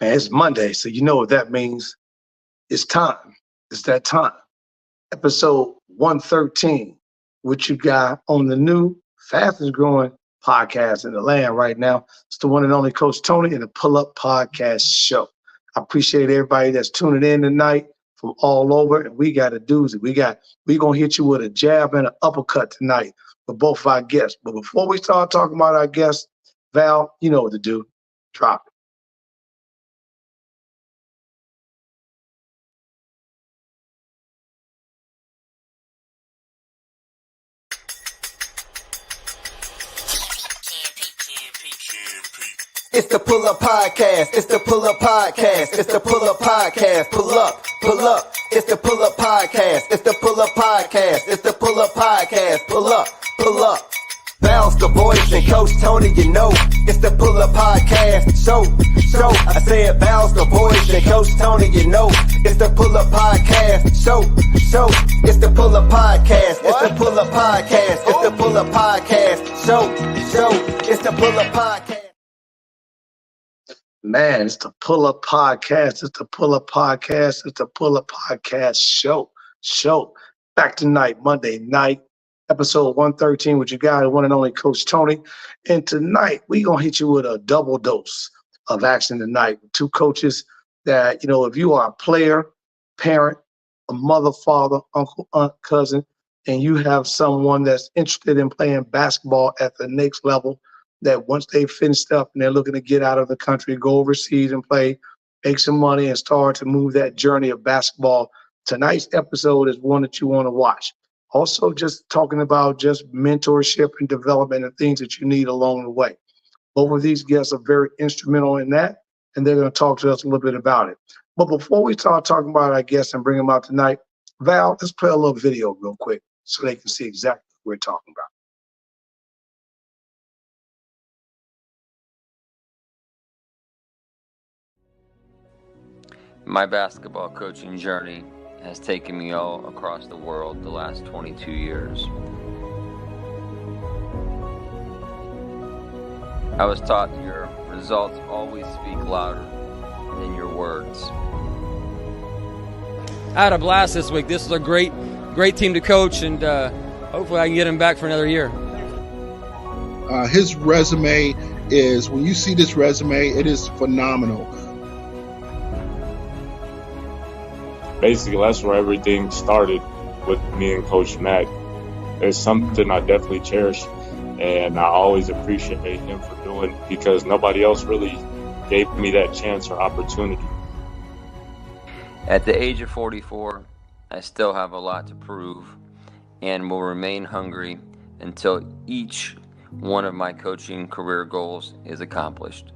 Man, it's Monday, so you know what that means. It's time. It's that time. Episode 113, which you got on the new, fastest growing podcast in the land right now. It's the one and only Coach Tony and the Pull Up Podcast Show. I appreciate everybody that's tuning in tonight from all over, and we got a doozy. We gonna hit you with a jab and an uppercut tonight for both of our guests. But before we start talking about our guests, Val, you know what to do. Drop it. It's the Pull Up Podcast. It's the Pull Up Podcast. It's the Pull Up Podcast. Pull up, pull up. It's the Pull Up Podcast. It's the Pull Up Podcast. It's the Pull Up Podcast. Pull up, pull up. Bounce the voice and Coach Tony, you know. It's the Pull Up Podcast. Show. I said bounce the voice and Coach Tony, you know. It's the Pull Up Podcast. Show. It's the Pull Up Podcast. It's the Pull Up Podcast. It's the Pull Up Podcast. Show. It's the Pull Up Podcast. Man, it's the Pull Up Podcast. It's the Pull Up Podcast. It's the Pull Up Podcast show. Back tonight, Monday night, episode 113 with your guy, the one and only Coach Tony. And tonight, we're going to hit you with a double dose of action tonight. Two coaches that, if you are a player, parent, a mother, father, uncle, aunt, cousin, and you have someone that's interested in playing basketball at the next level, that once they've finished up and they're looking to get out of the country, go overseas and play, make some money and start to move that journey of basketball, tonight's episode is one that you want to watch. Also, just talking about just mentorship and development and things that you need along the way. Both of these guests are very instrumental in that, and they're going to talk to us a little bit about it. But before we start talking about our guests and bring them out tonight, Val, let's play a little video real quick so they can see exactly what we're talking about. My basketball coaching journey has taken me all across the world the last 22 years. I was taught that your results always speak louder than your words. I had a blast this week. This is a great team to coach, and hopefully I can get him back for another year. His resume is, when you see this resume, it is phenomenal. Basically, that's where everything started with me and Coach Mac. It's something I definitely cherish, and I always appreciate him for doing, because nobody else really gave me that chance or opportunity. At the age of 44, I still have a lot to prove and will remain hungry until each one of my coaching career goals is accomplished.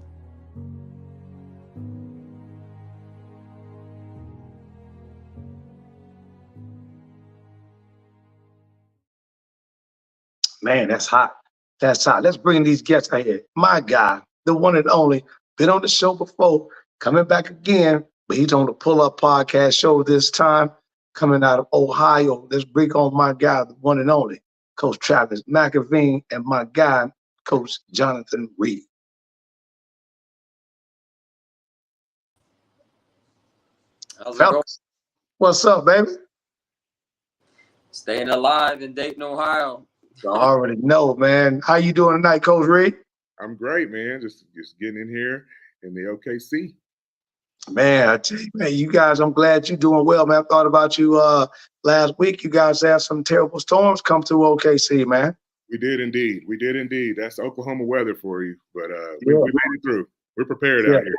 Man, that's hot. That's hot. Let's bring these guests out here. My guy, the one and only, been on the show before, coming back again, but he's on the Pull Up Podcast show this time, coming out of Ohio. Let's bring on my guy, the one and only, Coach Travis McAvene, and my guy, Coach Jonathan Reed. How's it going? What's up, baby? Staying alive in Dayton, Ohio. I already know, man. How you doing tonight, Coach Reed? I'm great, man. Just getting in here in the OKC. Man, I tell you, man, you guys, I'm glad you're doing well, man. I thought about you last week. You guys had some terrible storms come through OKC, man. We did indeed. That's Oklahoma weather for you. But we made it through. We're prepared out here.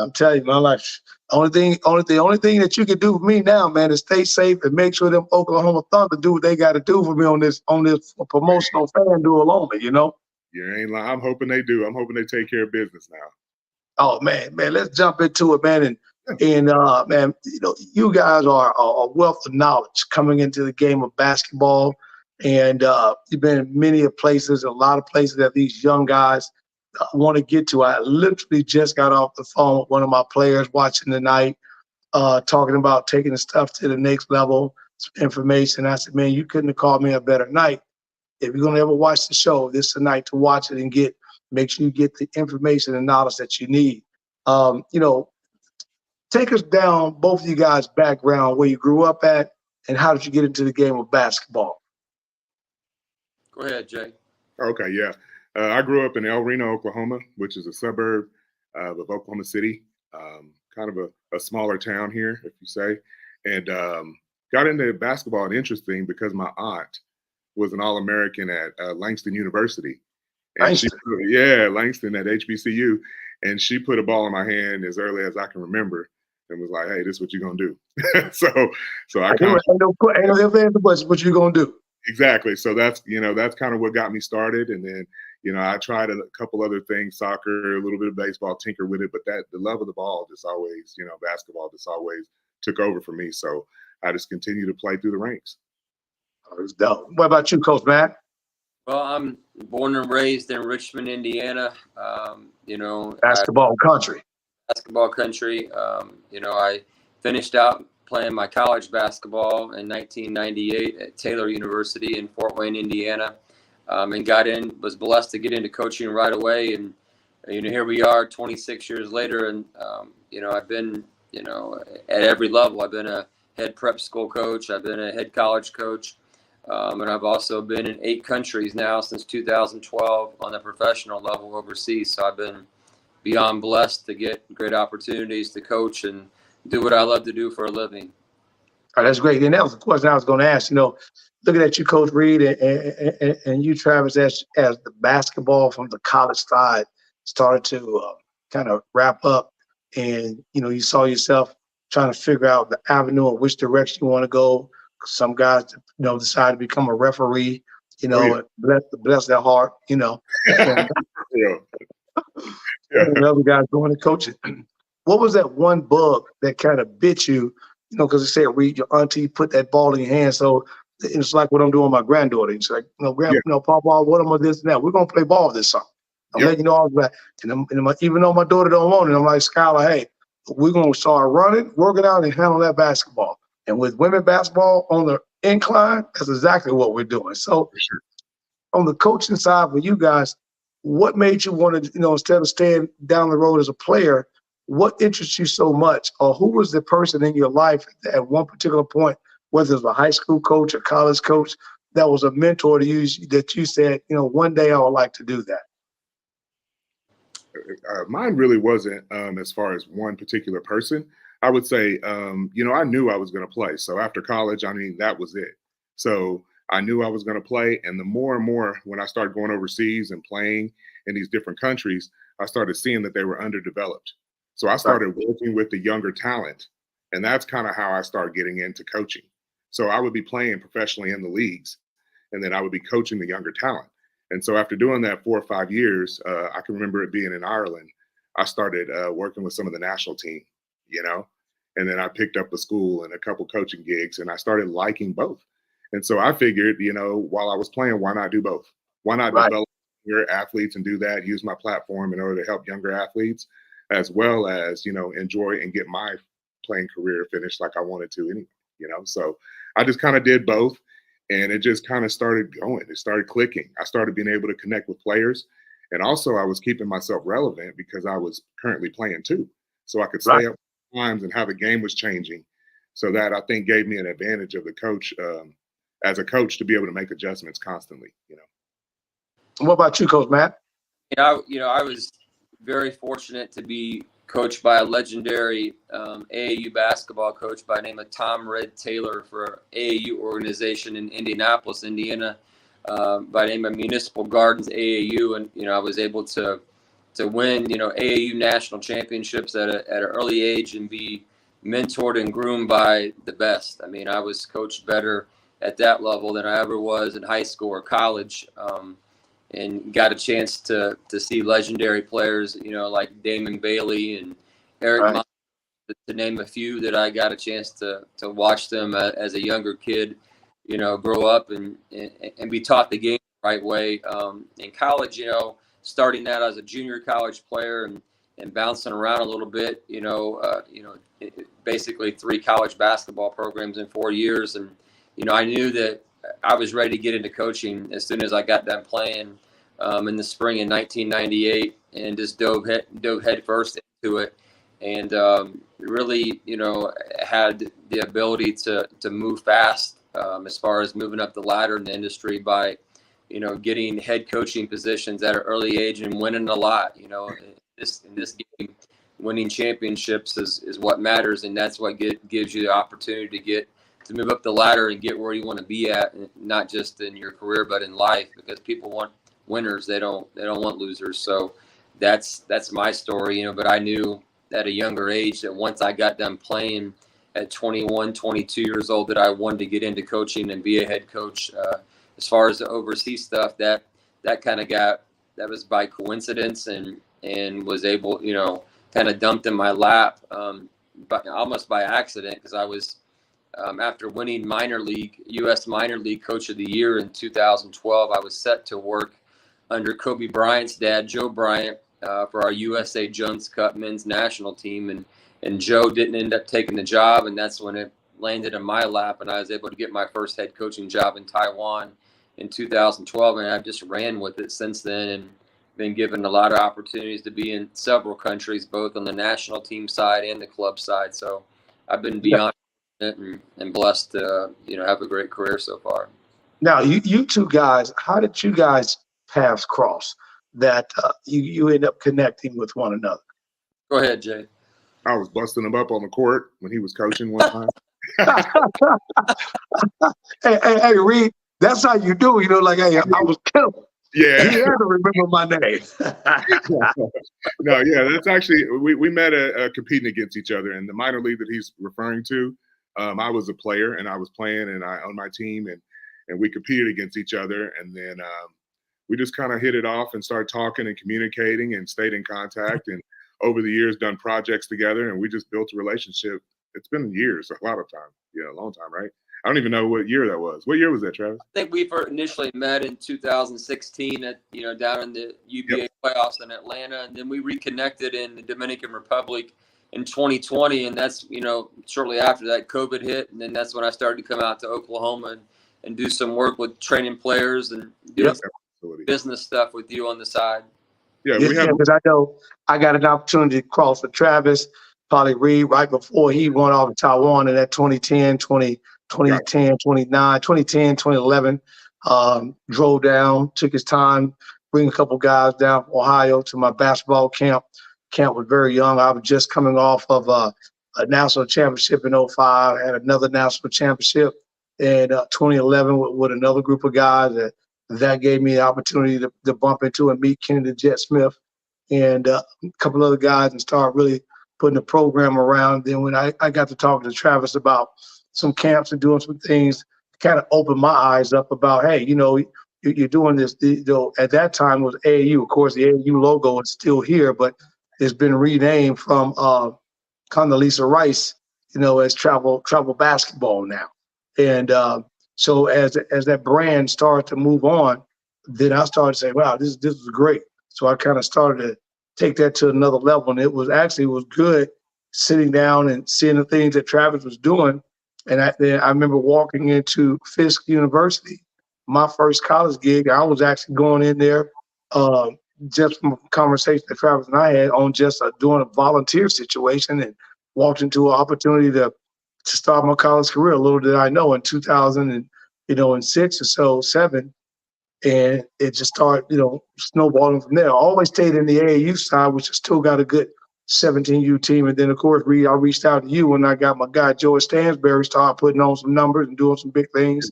I'm telling you, man, like the only thing that you can do for me now, man, is stay safe and make sure them Oklahoma Thunder do what they got to do for me on this promotional FanDuel only, You ain't lying. I'm hoping they do. I'm hoping they take care of business now. Oh man, let's jump into it, man. And man, you guys are a wealth of knowledge coming into the game of basketball, and you've been in many places, a lot of places that these young guys want to get to. I literally just got off the phone with one of my players watching tonight, talking about taking the stuff to the next level, information. I said, man, you couldn't have called me a better night. If you're going to ever watch the show, this is the night to watch it and make sure you get the information and knowledge that you need. take us down, both of you guys' background, where you grew up at, and how did you get into the game of basketball? Go ahead, Jay. Okay, yeah. I grew up in El Reno, Oklahoma, which is a suburb of Oklahoma City, kind of a smaller town here, if you say, and got into basketball. And interesting because my aunt was an All-American at Langston University. And Langston. Langston at HBCU. And she put a ball in my hand as early as I can remember and was like, hey, this is what you're going to do. so I kind of. Ain't no ifs, ands, or buts, what you going to do. Exactly. So that's kind of what got me started. And then, I tried a couple other things, soccer, a little bit of baseball, tinker with it. But the love of the ball just always, basketball just always took over for me. So I just continue to play through the ranks. Oh, it's dope. What about you, Coach Matt? Well, I'm born and raised in Richmond, Indiana. Basketball country. Basketball country. I finished out playing my college basketball in 1998 at Taylor University in Fort Wayne, Indiana, and was blessed to get into coaching right away. And, here we are 26 years later. And, I've been, at every level. I've been a head prep school coach. I've been a head college coach. And I've also been in 8 countries now since 2012 on the professional level overseas. So I've been beyond blessed to get great opportunities to coach and do what I love to do for a living. All right, that's great. And that was the question I was going to ask. Looking at you, Coach Reed, and you, Travis, as the basketball from the college side started to kind of wrap up, and you saw yourself trying to figure out the avenue in which direction you want to go. Some guys, decide to become a referee. Bless their heart. Yeah. And other guys going to coaching. What was that one bug that kind of bit you? Because they said, Reed, your auntie put that ball in your hand. So it's like what I'm doing with my granddaughter. It's like, Papa, what am I this and that? We're gonna play ball this summer. I'm letting you know all that. And even though my daughter don't want it, I'm like, Skylar, hey, we're gonna start running, working out, and handle that basketball. And with women basketball on the incline, that's exactly what we're doing. So on the coaching side for you guys, what made you want to, instead of staying down the road as a player, what interests you so much? Or who was the person in your life at one particular point, whether it was a high school coach or college coach, that was a mentor to you that you said, one day I would like to do that? Mine really wasn't as far as one particular person. I would say, I knew I was going to play. So after college, that was it. So I knew I was going to play. And the more and more when I started going overseas and playing in these different countries, I started seeing that they were underdeveloped. So I started working with the younger talent. And that's kind of how I started getting into coaching. So I would be playing professionally in the leagues, and then I would be coaching the younger talent. And so after doing that 4 or 5 years, I can remember it being in Ireland. I started working with some of the national team, and then I picked up a school and a couple coaching gigs, and I started liking both. And so I figured, while I was playing, why not do both? Why not develop younger athletes and do that, use my platform in order to help younger athletes, as well as, enjoy and get my playing career finished like I wanted to anyway, So I just kind of did both, and it just kind of started going. It started clicking. I started being able to connect with players, and also I was keeping myself relevant because I was currently playing too. So I could stay up with times and how the game was changing. So that I think gave me an advantage of the coach, as a coach, to be able to make adjustments constantly, What about you, Coach Matt? I was very fortunate to be coached by a legendary AAU basketball coach by the name of Tom Red Taylor for AAU organization in Indianapolis, Indiana, by the name of Municipal Gardens AAU. And, I was able to win, AAU national championships at an early age and be mentored and groomed by the best. I was coached better at that level than I ever was in high school or college. And got a chance to see legendary players, like Damon Bailey and Eric Miles, to name a few that I got a chance to watch them as a younger kid, grow up and be taught the game the right way. In college, starting out as a junior college player and bouncing around a little bit, basically 3 college basketball programs in 4 years. And, I knew that I was ready to get into coaching as soon as I got done playing in the spring in 1998, and just dove head first into it. and really, had the ability to move fast as far as moving up the ladder in the industry by, getting head coaching positions at an early age and winning a lot. In this game, winning championships is what matters, and that's what gives you the opportunity to move up the ladder and get where you want to be at, not just in your career but in life, because people want winners. They don't want losers. So that's my story, but I knew at a younger age that once I got done playing at 21, 22 years old, that I wanted to get into coaching and be a head coach. As far as the overseas stuff, that was by coincidence and was able, kind of dumped in my lap, but almost by accident, because I was, after winning U.S. minor league coach of the year in 2012, I was set to work under Kobe Bryant's dad, Joe Bryant, for our USA Jones Cup men's national team. And Joe didn't end up taking the job, and that's when it landed in my lap, and I was able to get my first head coaching job in Taiwan in 2012, and I've just ran with it since then and been given a lot of opportunities to be in several countries, both on the national team side and the club side. So I've been beyond it and blessed to have a great career so far. Now, you two guys, how did you guys paths cross that you end up connecting with one another? Go ahead, Jay. I was busting him up on the court when he was coaching one time. Hey, Reed, that's how you do. Hey, I was killed. Yeah. He had to remember my name. No, yeah, that's actually, we met competing against each other. And the minor league that he's referring to, I was a player and I was playing and I on my team and we competed against each other. And then we just kind of hit it off and started talking and communicating and stayed in contact. And over the years, done projects together, and we just built a relationship. It's been years, a lot of time. Yeah, a long time, right? I don't even know what year that was. What year was that, Travis? I think we initially met in 2016 at, down in the UBA playoffs in Atlanta, and then we reconnected in the Dominican Republic in 2020, and that's, shortly after that COVID hit, and then that's when I started to come out to Oklahoma and do some work with training players and doing some business stuff with you on the side. Yeah, because I know I got an opportunity to cross with Travis, probably Reed, right before he went off to Taiwan in that 2010, 2011. Drove down, took his time, bring a couple guys down from Ohio to my basketball camp. Camp was very young. I was just coming off of a national championship in 2005. I had another national championship in 2011 with another group of guys that gave me the opportunity to bump into and meet Kenny the Jet Smith and a couple other guys and start really putting the program around. Then when I got to talk to Travis about some camps and doing some things, kind of opened my eyes up about, hey, you're doing this. At that time it was AAU. Of course, the AAU logo is still here, but it's been renamed from Condoleezza Rice, as travel basketball now. And so as that brand started to move on, then I started to say, wow, this is great. So I kind of started to take that to another level. And it was good sitting down and seeing the things that Travis was doing. And I remember walking into Fisk University, my first college gig. I was actually going in there just from a conversation that Travis and I had on just doing a volunteer situation, and walked into an opportunity to start my college career. Little did I know in 2006 or so, 7, and it just started, snowballing from there. I always stayed in the AAU side, which has still got a good 17U team. And then, of course, I reached out to you when I got my guy, Joey Stansberry, started putting on some numbers and doing some big things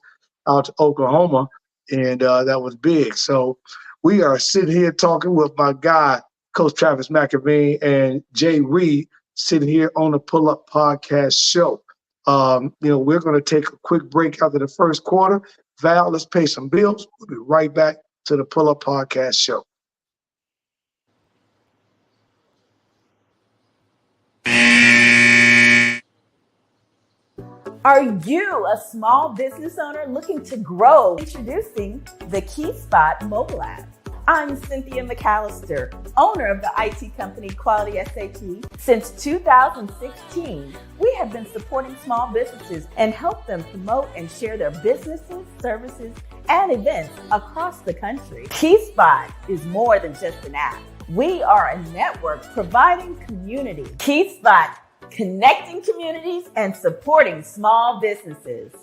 out to Oklahoma. And that was big. So we are sitting here talking with my guy, Coach Travis McAvene and Jay Reed, sitting here on the Pull Up Podcast show. We're going to take a quick break after the first quarter. Val, let's pay some bills. We'll be right back to the Pull Up Podcast show. Are you a small business owner looking to grow? Introducing the KeySpot mobile app. I'm Cynthia McAllister, owner of the IT company Quality SAP. Since 2016, we have been supporting small businesses and help them promote and share their businesses, services, and events across the country. KeySpot is more than just an app. We are a network providing community. Key Spot, connecting communities and supporting small businesses.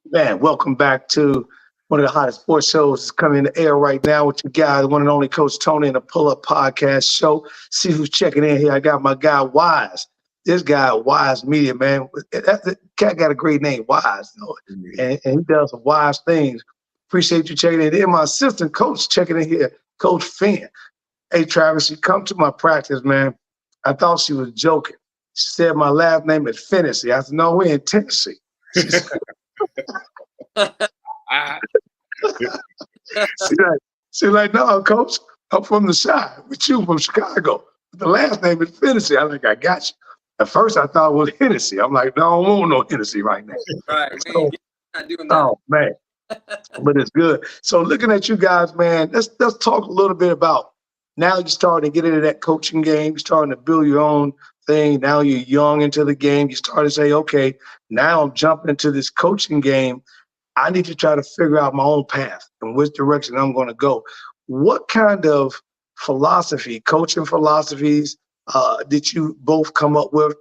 Man, welcome back to one of the hottest sports shows that's coming in the air right now with your guy, the one and only Coach Tony, and the Pull Up Podcast show. See who's checking in here. I got my guy, Wise. This guy, Wise Media, man. That cat got a great name, Wise. And he does some wise things. Appreciate you checking in. And my assistant coach checking in here, Coach Finn. Hey, Travis, you come to my practice, man. I thought she was joking. She said my last name is Finnessy. I said, no, we're in Tennessee. She said, she's like, no, Coach, I'm from the side. With you from Chicago. The last name is Finnessy. I'm like, I got you. At first, I thought it was Hennessy. I'm like, no, I don't want no Hennessy right now. Right. So, Not doing that. oh, man. But it's good. So looking at you guys, man, let's talk a little bit about now you're starting to get into that coaching game. You're starting to build your own thing. Now you're young into the game. You start to say, okay, now I'm jumping into this coaching game. I need to try to figure out my own path and which direction I'm going to go. What kind of philosophy, coaching philosophies, did you both come up with,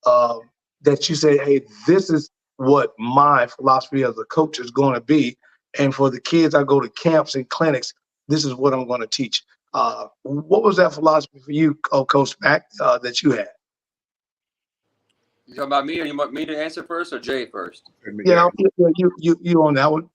that you say, hey, this is what my philosophy as a coach is going to be. And for the kids, I go to camps and clinics, this is what I'm going to teach. What was that philosophy for you, Coach Mac, that you had? You talking about me, or you want me to answer first or Jay first? Yeah, you on that one.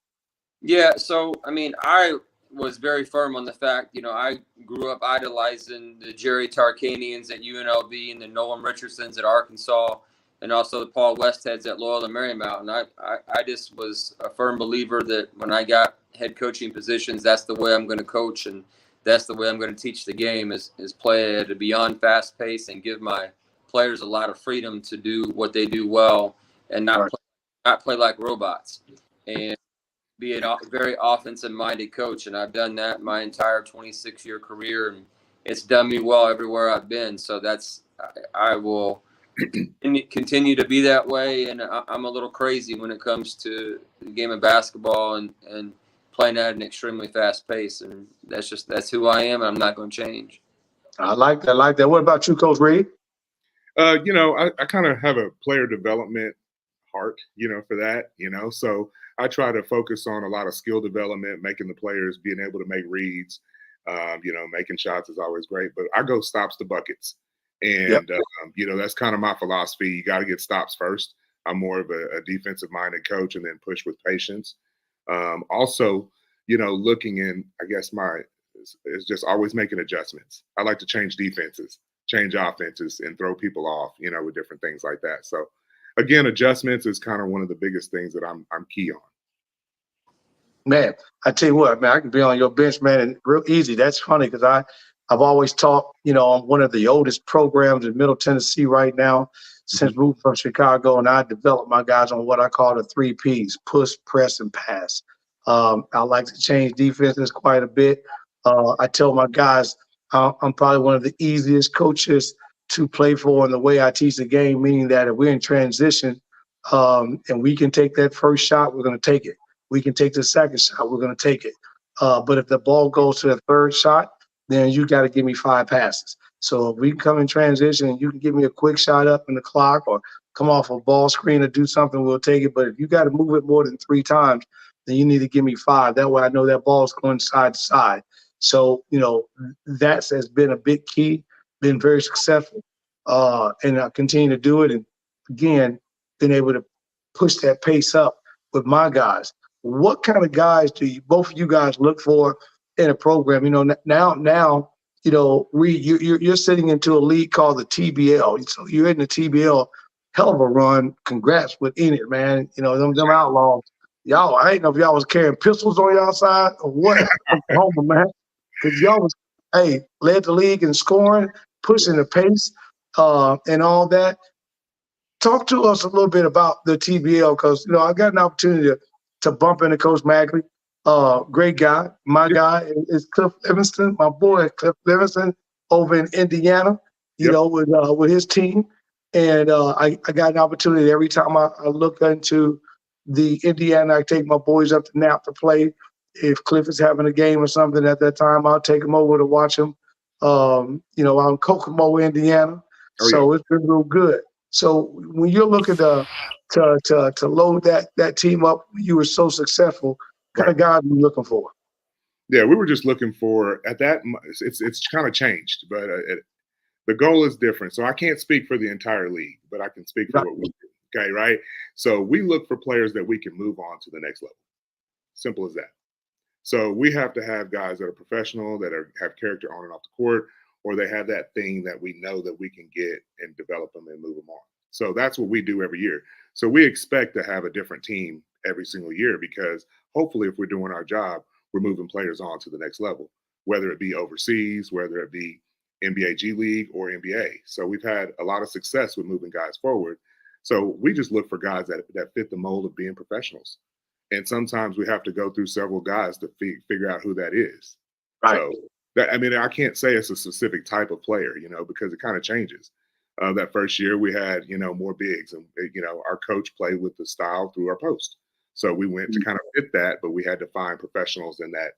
Yeah, so, I mean, I was very firm on the fact, I grew up idolizing the Jerry Tarkanians at UNLV and the Nolan Richardsons at Arkansas and also the Paul Westheads at Loyola Marymount. And I just was a firm believer that when I got head coaching positions, that's the way I'm going to coach and that's the way I'm going to teach the game is play at a beyond fast pace and give my players a lot of freedom to do what they do well and not play like robots. And be a very offensive-minded coach, and I've done that my entire 26-year career, and it's done me well everywhere I've been. So I will continue to be that way, and I'm a little crazy when it comes to the game of basketball and playing at an extremely fast pace, and that's who I am, and I'm not going to change. I like that. What about you, Coach Reed? I kind of have a player development heart, for that, so I try to focus on a lot of skill development, making the players being able to make reads, making shots is always great, but I go stops to buckets. And, that's kind of my philosophy. You got to get stops first. I'm more of a defensive minded coach and then push with patience. Also, looking in, I guess is just always making adjustments. I like to change defenses, change offenses and throw people off, with different things like that. So again, adjustments is kind of one of the biggest things that I'm key on. Man, I tell you what, man, I can be on your bench, man, and real easy. That's funny because I've always taught, on one of the oldest programs in Middle Tennessee right now since moving from Chicago, and I developed my guys on what I call the 3 Ps: push, press, and pass. I like to change defenses quite a bit. I tell my guys I'm probably one of the easiest coaches to play for in the way I teach the game, meaning that if we're in transition and we can take that first shot, we're going to take it. We can take the second shot, we're going to take it. But if the ball goes to the third shot, then you got to give me 5 passes. So if we come in transition and you can give me a quick shot up in the clock or come off a ball screen or do something, we'll take it. But if you got to move it more than 3 times, then you need to give me 5. That way I know that ball's going side to side. So, that has been a big key, been very successful, and I continue to do it. And again, been able to push that pace up with my guys. What kind of guys do both of you guys look for in a program? Now, you're sitting into a league called the TBL. So you're in the TBL, hell of a run. Congrats with Enid, man. Them Outlaws. Y'all, I ain't know if y'all was carrying pistols on y'all side or what. Oklahoma, man. Because y'all was, led the league in scoring, pushing the pace, and all that. Talk to us a little bit about the TBL because, I got an opportunity to bump into Coach Magley. Great guy. My guy is Cliff Livingston, my boy Cliff Livingston over in Indiana, with his team. And I got an opportunity every time I look into the Indiana, I take my boys up to Nap to play. If Cliff is having a game or something at that time, I'll take them over to watch them. Out in Kokomo, Indiana. So it's been real good. So when you're looking to load that team up, you were so successful. What kind of guys are you looking for? Yeah, we were just looking for at that. It's kind of changed, but the goal is different. So I can't speak for the entire league, but I can speak for what we do. Okay, right? So we look for players that we can move on to the next level. Simple as that. So we have to have guys that are professional, that have character on and off the court, or they have that thing that we know that we can get and develop them and move them on. So that's what we do every year. So we expect to have a different team every single year because hopefully if we're doing our job, we're moving players on to the next level, whether it be overseas, whether it be NBA G League or NBA. So we've had a lot of success with moving guys forward. So we just look for guys that fit the mold of being professionals. And sometimes we have to go through several guys to figure out who that is. Right. So I can't say it's a specific type of player, because it kind of changes. That first year we had, more bigs and, our coach played with the style through our post. So we went to kind of fit that, but we had to find professionals in that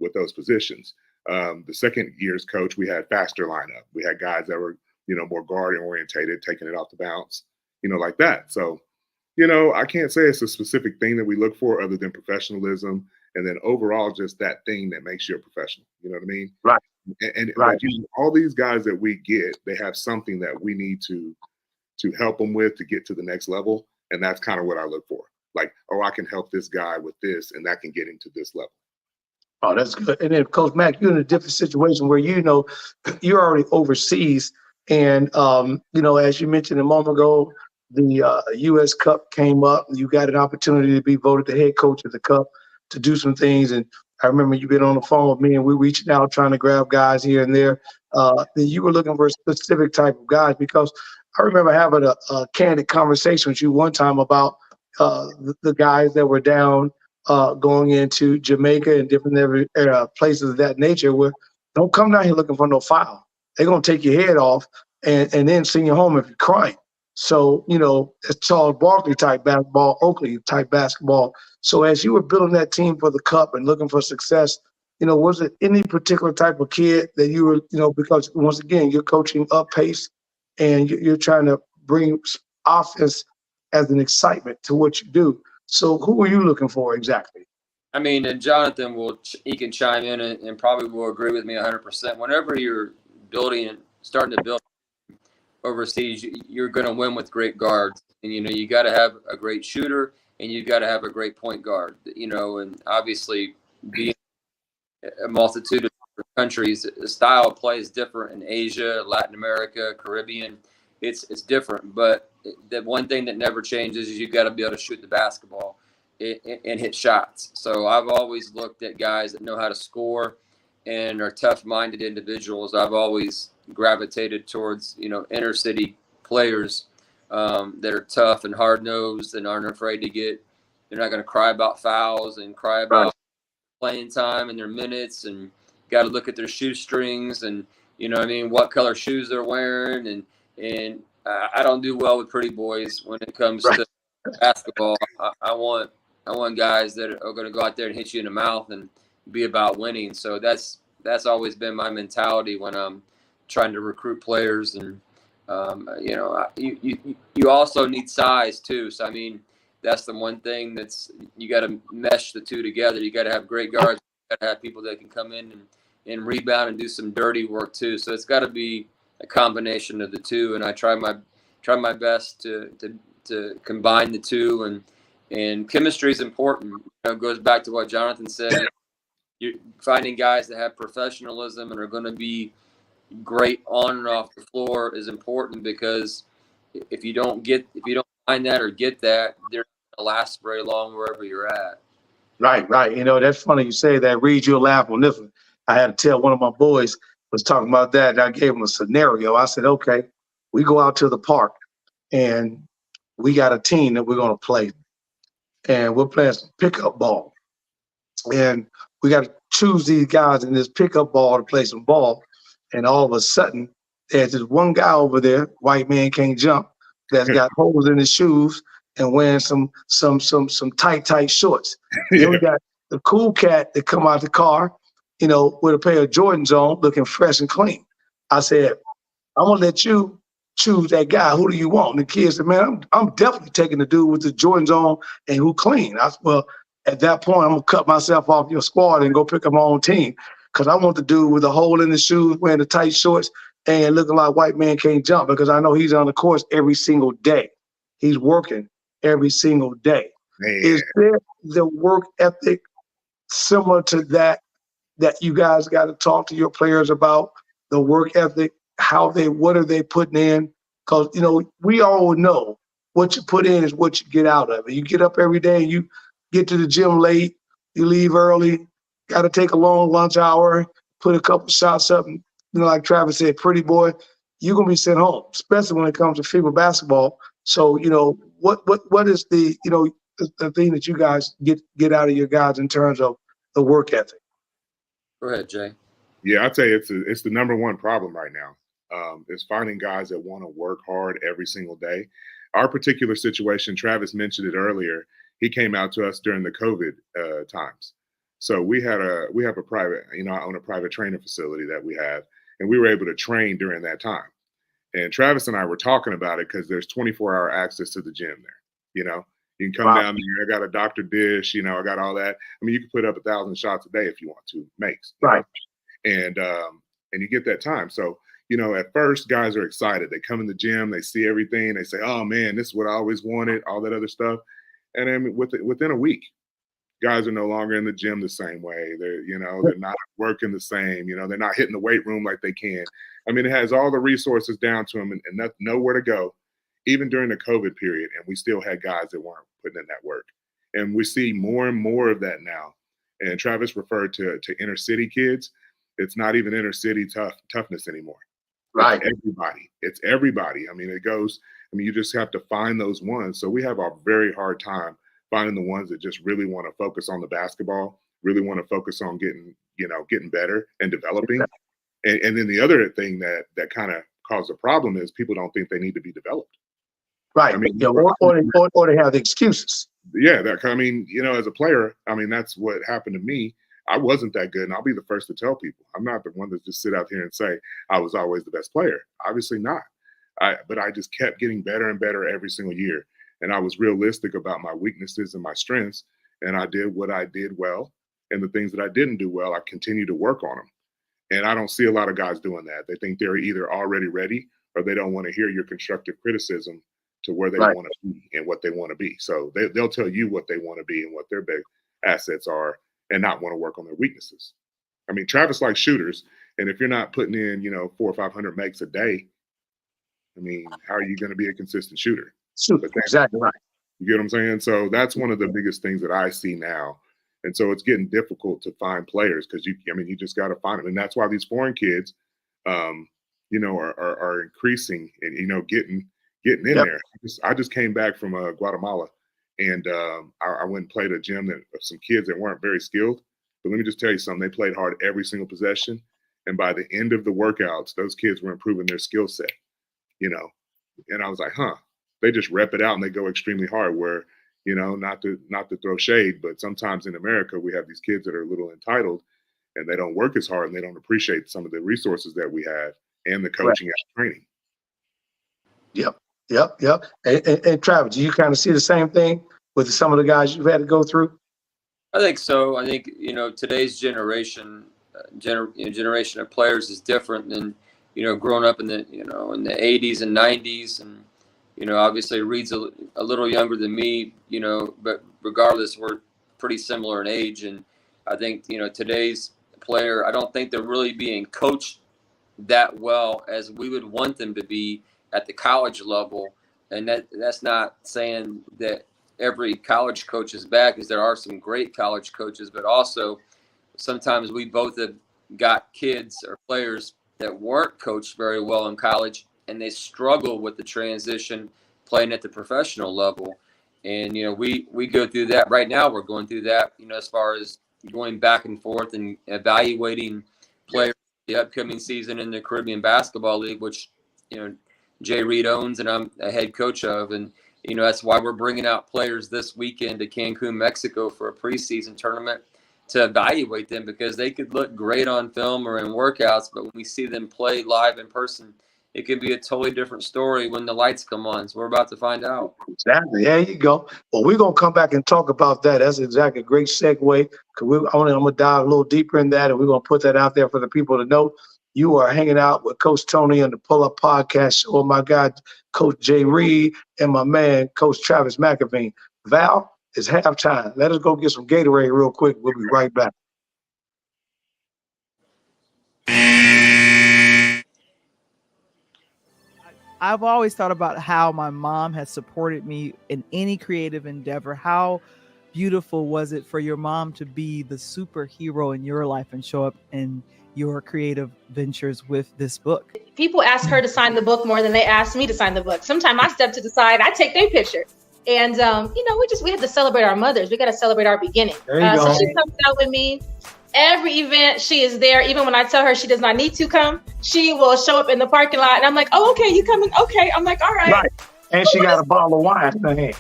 with those positions. The second year's coach, we had faster lineup. We had guys that were, more guard orientated, taking it off the bounce, like that. So, I can't say it's a specific thing that we look for other than professionalism. And then overall, just that thing that makes you a professional. You know what I mean? Right. And right. All these guys that we get, they have something that we need to help them with to get to the next level. And that's kind of what I look for. Like, I can help this guy with this, and that can get him to this level. Oh, that's good. And then, Coach Mac, you're in a different situation where you're already overseas, and as you mentioned a moment ago, the U.S. Cup came up, and you got an opportunity to be voted the head coach of the Cup to do some things. And I remember you been on the phone with me, and we reaching out trying to grab guys here and there. Then you were looking for a specific type of guys, because I remember having a candid conversation with you one time about the guys that were down going into Jamaica and different places of that nature, where don't come down here looking for no foul. They're going to take your head off and then send you home if you're crying. So, it's Charles Barkley type basketball, Oakley type basketball. So as you were building that team for the Cup and looking for success, was it any particular type of kid that you were, because once again, you're coaching up pace and you're trying to bring offense as an excitement to what you do. So who were you looking for exactly? I mean, and Jonathan he can chime in and probably will agree with me 100%. Whenever you're starting to build overseas, you're going to win with great guards. And, you got to have a great shooter and you got to have a great point guard, and obviously being a multitude of countries, the style of play is different in Asia, Latin America, Caribbean. It's different, but the one thing that never changes is you got to be able to shoot the basketball and hit shots. So I've always looked at guys that know how to score and are tough-minded individuals. I've always gravitated towards, inner city players that are tough and hard-nosed and aren't afraid they're not going to cry about fouls and cry about playing time and their minutes, and got to look at their shoestrings and, what color shoes they're wearing. And I don't do well with pretty boys when it comes to basketball. I want guys that are going to go out there and hit you in the mouth and be about winning. So that's always been my mentality when I'm trying to recruit players. And you also need size too. So I mean, that's the one thing you got to mesh the two together. You got to have great guards. You got to have people that can come in and rebound and do some dirty work too. So it's got to be a combination of the two. And I try my best to combine the two. And chemistry is important. It goes back to what Jonathan said. You're finding guys that have professionalism and are going to be great on and off the floor is important, because if you don't find that or get that, they're not going to last very long wherever you're at. Right. That's funny you say that. Reed, you'll laugh on this one. I had to tell one of my boys was talking about that, and I gave him a scenario. I said, okay, we go out to the park and we got a team that we're going to play, and we're playing some pickup ball, and we got to choose these guys in this pickup ball to play some ball. And all of a sudden, there's this one guy over there, white man can't jump, that's got holes in his shoes, and wearing some tight shorts. Then we got the cool cat that come out the car, with a pair of Jordans on, looking fresh and clean. I said, I'm gonna let you choose that guy. Who do you want? And the kid said, man, I'm definitely taking the dude with the Jordans on and who clean. I said, well, at that point, I'm gonna cut myself off your squad and go pick up my own team, because I want the dude with a hole in the shoes, wearing the tight shorts, and looking like white man can't jump, because I know he's on the course every single day. He's working every single day. Man. Is there the work ethic similar to that you guys got to talk to your players about, the work ethic, what are they putting in? Because, we all know what you put in is what you get out of it. You get up every day, you get to the gym late, you leave early, got to take a long lunch hour, put a couple shots up, and, like Travis said, pretty boy, you're going to be sent home, especially when it comes to FIBA basketball. So, what is the thing that you guys get out of your guys in terms of the work ethic? Go ahead, Jay. Yeah, I'd say it's the number one problem right now. Is finding guys that want to work hard every single day. Our particular situation, Travis mentioned it earlier. He came out to us during the COVID times. So we have a private, I own a private training facility that we have, and we were able to train during that time. And Travis and I were talking about it because there's 24-hour access to the gym there. You can come down there. I got a Dr. Dish, I got all that. I mean, you can put up 1,000 shots a day if you want to, makes. Right. And you get that time. So, at first guys are excited. They come in the gym, they see everything. They say, oh man, this is what I always wanted, all that other stuff. And then within a week, guys are no longer in the gym the same way. They're not working the same, they're not hitting the weight room like they can. I mean, it has all the resources down to them and nowhere to go, even during the COVID period. And we still had guys that weren't putting in that work. And we see more and more of that now. And Travis referred to inner city kids. It's not even inner city toughness anymore. Right. It's everybody. I mean, you just have to find those ones. So we have a very hard time finding the ones that just really want to focus on the basketball, really want to focus on getting better and developing. And then the other thing that kind of caused a problem is people don't think they need to be developed. Right. I mean, or they have the excuses. Yeah. As a player, that's what happened to me. I wasn't that good, and I'll be the first to tell people. I'm not the one that just sit out here and say I was always the best player. Obviously not. But I just kept getting better and better every single year. And I was realistic about my weaknesses and my strengths, and I did what I did well. And the things that I didn't do well, I continued to work on them. And I don't see a lot of guys doing that. They think they're either already ready or they don't want to hear your constructive criticism to where they want to be and what they want to be. So they'll tell you what they want to be and what their big assets are, and not want to work on their weaknesses. I mean, Travis likes shooters, and if you're not putting in, 400 or 500 makes a day, how are you going to be a consistent shooter? Exactly right. You get what I'm saying? So that's one of the biggest things that I see now. And so it's getting difficult to find players because you just got to find them. And that's why these foreign kids, are increasing and, getting in there. I just came back from Guatemala. And I went and played a gym of some kids that weren't very skilled. But let me just tell you something. They played hard every single possession. And by the end of the workouts, those kids were improving their skill set, And I was like, they just rep it out and they go extremely hard where, not to throw shade, but sometimes in America, we have these kids that are a little entitled and they don't work as hard and they don't appreciate some of the resources that we have and the coaching and training. Yep. And Travis, do you kind of see the same thing with some of the guys you've had to go through? I think so. I think, today's generation of players is different than, growing up in the 80s and 90s. And, obviously Reed's a little younger than me, but regardless, we're pretty similar in age. And I think, today's player, I don't think they're really being coached that well as we would want them to be at the college level. And that's not saying that every college coach is bad, because there are some great college coaches, but also sometimes we both have got kids or players that weren't coached very well in college and they struggle with the transition playing at the professional level. And, we go through that right now. We're going through that, as far as going back and forth and evaluating players the upcoming season in the Caribbean Basketball League, which, Jay Reed owns and I'm a head coach of. And That's why we're bringing out players this weekend to Cancun, Mexico for a preseason tournament to evaluate them, because they could look great on film or in workouts, but when we see them play live in person, it could be a totally different story when the lights come on. So we're about to find out. Exactly. There you go. Well, we're going to come back and talk about that. That's exactly a great segue. I'm going to dive a little deeper in that, and we're going to put that out there for the people to know. You are hanging out with Coach Tony on the Pull Up Podcast show. Oh, my God, Coach Jay Reed and my man, Coach Travis McAvene. Val, it's halftime. Let us go get some Gatorade real quick. We'll be right back. I've always thought about how my mom has supported me in any creative endeavor. How beautiful was it for your mom to be the superhero in your life and show up in your creative ventures with this book? People ask her to sign the book more than they ask me to sign the book. Sometimes I step to the side, I take their picture. And, we have to celebrate our mothers. We got to celebrate our beginning. So she comes out with me. Every event, she is there. Even when I tell her she does not need to come, she will show up in the parking lot. And I'm like, oh, okay, you coming? Okay. I'm like, all right. Right. And she got a bottle of wine in her hand.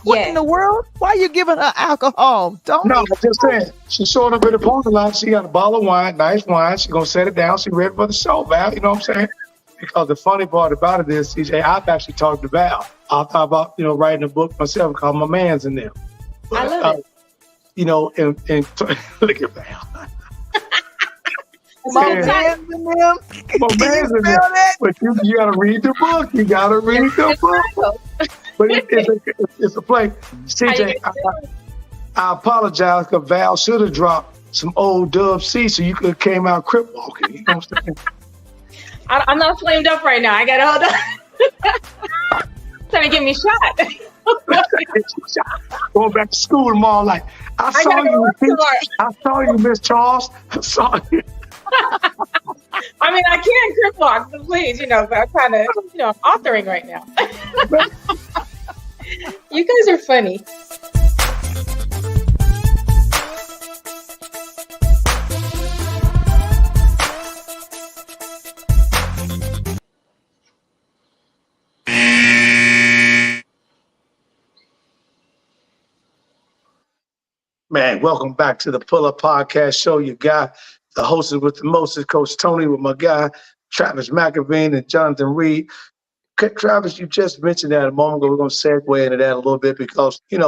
What in the world? Why are you giving her alcohol? No, I'm just saying. She showed up in the parking lot. She got a bottle of wine, nice wine. She's going to set it down. She ready for the show, Val. You know what I'm saying? Because the funny part about it is, CJ, I've actually talked to Val. I thought about, writing a book myself called My Man's in Them. But, I love it. And look at Val. My man's in them. My man's in them. But you got to read the book. You got to read the book. But it's a play. CJ, I apologize because Val should have dropped some old Dub C so you could have came out crip walking. You know what I'm saying? I'm not flamed up right now. I got to hold on. Trying to get me shot. Going back to school tomorrow, like, I saw you, Miss Charles. I saw you. I mean, I can crip walk, so please, but I'm kind of, authoring right now. You guys are funny. Man, welcome back to the Pull Up Podcast show. You got the hostess with the mostest, Coach Tony, with my guy, Travis McAvene and Jonathan Reed. Travis, you just mentioned that a moment ago. We're going to segue into that a little bit because, first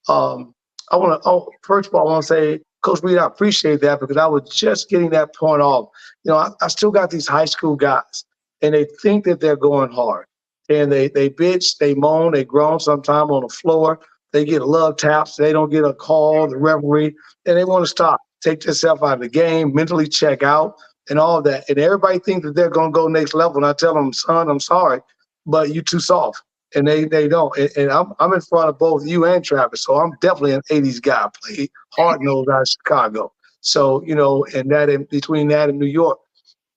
of all, I want to say, Coach Reed, I appreciate that because I was just getting that point off. I still got these high school guys, and they think that they're going hard. And they bitch, they moan, they groan sometimes on the floor. They get love taps. They don't get a call, the referee, and they want to stop, take themselves out of the game, mentally check out, and all of that. And everybody thinks that they're going to go next level. And I tell them, son, I'm sorry, but you're too soft. And they don't. And I'm in front of both you and Travis. So I'm definitely an 80s guy. I played hard-nosed out of Chicago. So, and that in between that and New York.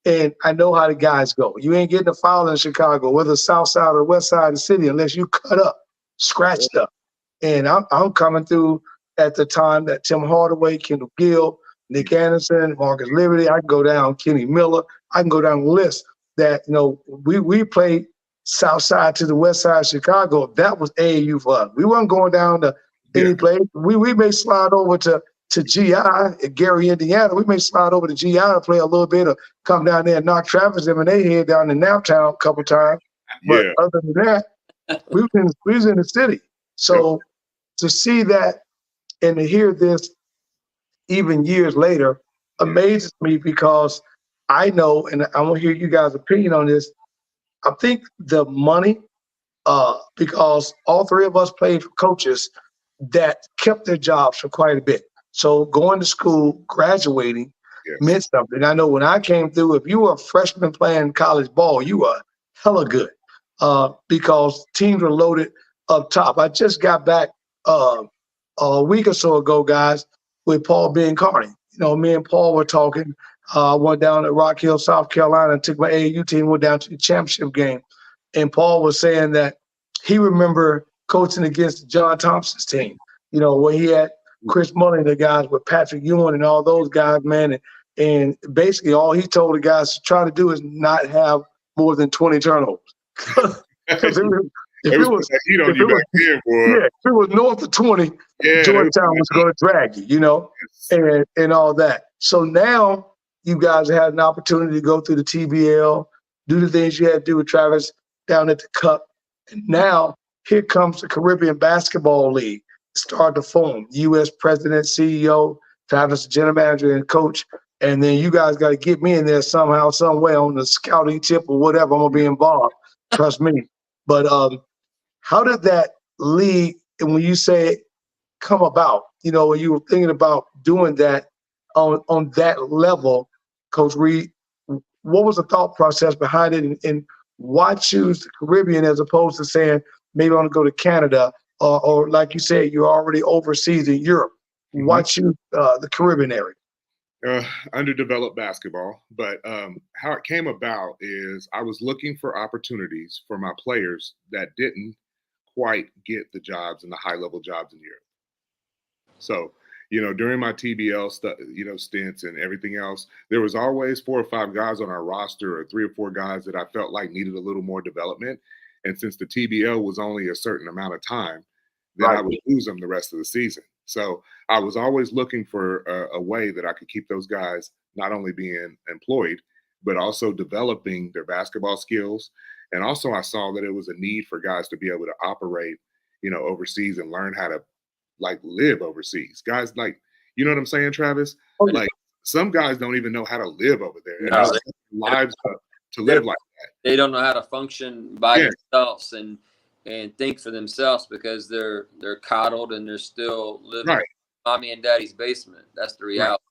And I know how the guys go. You ain't getting a foul in Chicago, whether the south side or the west side of the city, unless you cut up, scratched up. And I'm coming through at the time that Tim Hardaway, Kendall Gill, Nick Anderson, Marcus Liberty, I can go down Kenny Miller, I can go down the list that, we played south side to the west side of Chicago. That was AAU for us. We weren't going down to any place. We may slide over to GI at Gary, Indiana. We may slide over to GI to play a little bit or come down there and knock Travis them and they head down to Naptown a couple times. But other than that, we was in the city. So to see that and to hear this even years later amazes me because I know, and I want to hear you guys' opinion on this, I think the money, because all three of us played for coaches that kept their jobs for quite a bit. So going to school, graduating meant something. I know when I came through, if you were a freshman playing college ball, you were hella good because teams were loaded up top. I just got back a week or so ago, guys, with Paul Biancardi. Me and Paul were talking. I went down to Rock Hill, South Carolina, and took my AAU team, went down to the championship game. And Paul was saying that he remember coaching against John Thompson's team, where he had Chris Mullin, the guys with Patrick Ewing and all those guys, man. And basically all he told the guys to try to do is not have more than 20 turnovers. Because If it was, heat on you back then, boy. yeah, if it was north of 20, Yeah, Georgetown was going to drag you, you know, and all that. So now you guys had an opportunity to go through the TBL, do the things you had to do with Travis down at the Cup. And now here comes the Caribbean Basketball League, start to form. U.S. President, CEO, Travis, general manager and coach. And then you guys got to get me in there somehow, some way on the scouting tip or whatever. I'm going to be involved. Trust me. But how did that league, and when you say come about, you know, when you were thinking about doing that on that level, Coach Reed, what was the thought process behind it, and why choose the Caribbean as opposed to saying maybe I want to go to Canada or like you said, you're already overseas in Europe? Why choose the Caribbean area? Underdeveloped basketball, but how it came about is I was looking for opportunities for my players that didn't quite get the jobs and the high-level jobs in Europe. So, you know, during my TBL stints and everything else, there was always 4 or 5 guys on our roster or 3 or 4 guys that I felt like needed a little more development. And since the TBL was only a certain amount of time, then I would lose them the rest of the season. So I was always looking for a way that I could keep those guys not only being employed, but also developing their basketball skills. And also I saw that it was a need for guys to be able to operate, you know, overseas and learn how to like live overseas. Guys, like, you know what I'm saying, Travis? Like some guys don't even know how to live over there. No, lives to live like that. They don't know how to function by themselves and think for themselves because they're coddled and they're still living in mommy and daddy's basement. That's the reality.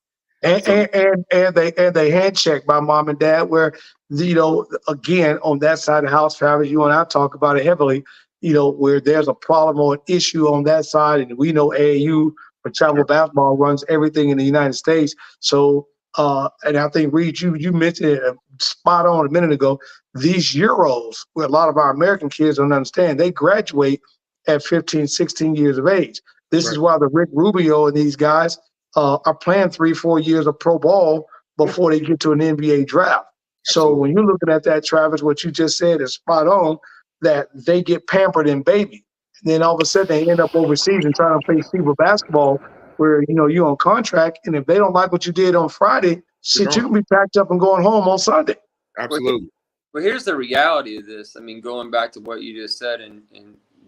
And they hand checked by mom and dad, where, you know, again, on that side of the house, Travis, you and I talk about it heavily, you know, where there's a problem or an issue on that side. And we know AAU for travel basketball runs everything in the United States. So, and I think, Reed, you mentioned it spot on a minute ago, these Euros, where a lot of our American kids don't understand, they graduate at 15, 16 years of age. This is why the Rick Rubio and these guys are playing 3-4 years of pro ball before they get to an NBA draft. So when you're looking at that, Travis, what you just said is spot on, that they get pampered and baby. And then all of a sudden they end up overseas and trying to play FIBA basketball where, you know, you're on contract. And if they don't like what you did on Friday, shit, you can be packed up and going home on Sunday. Absolutely. Well, here's the reality of this. I mean, going back to what you just said, and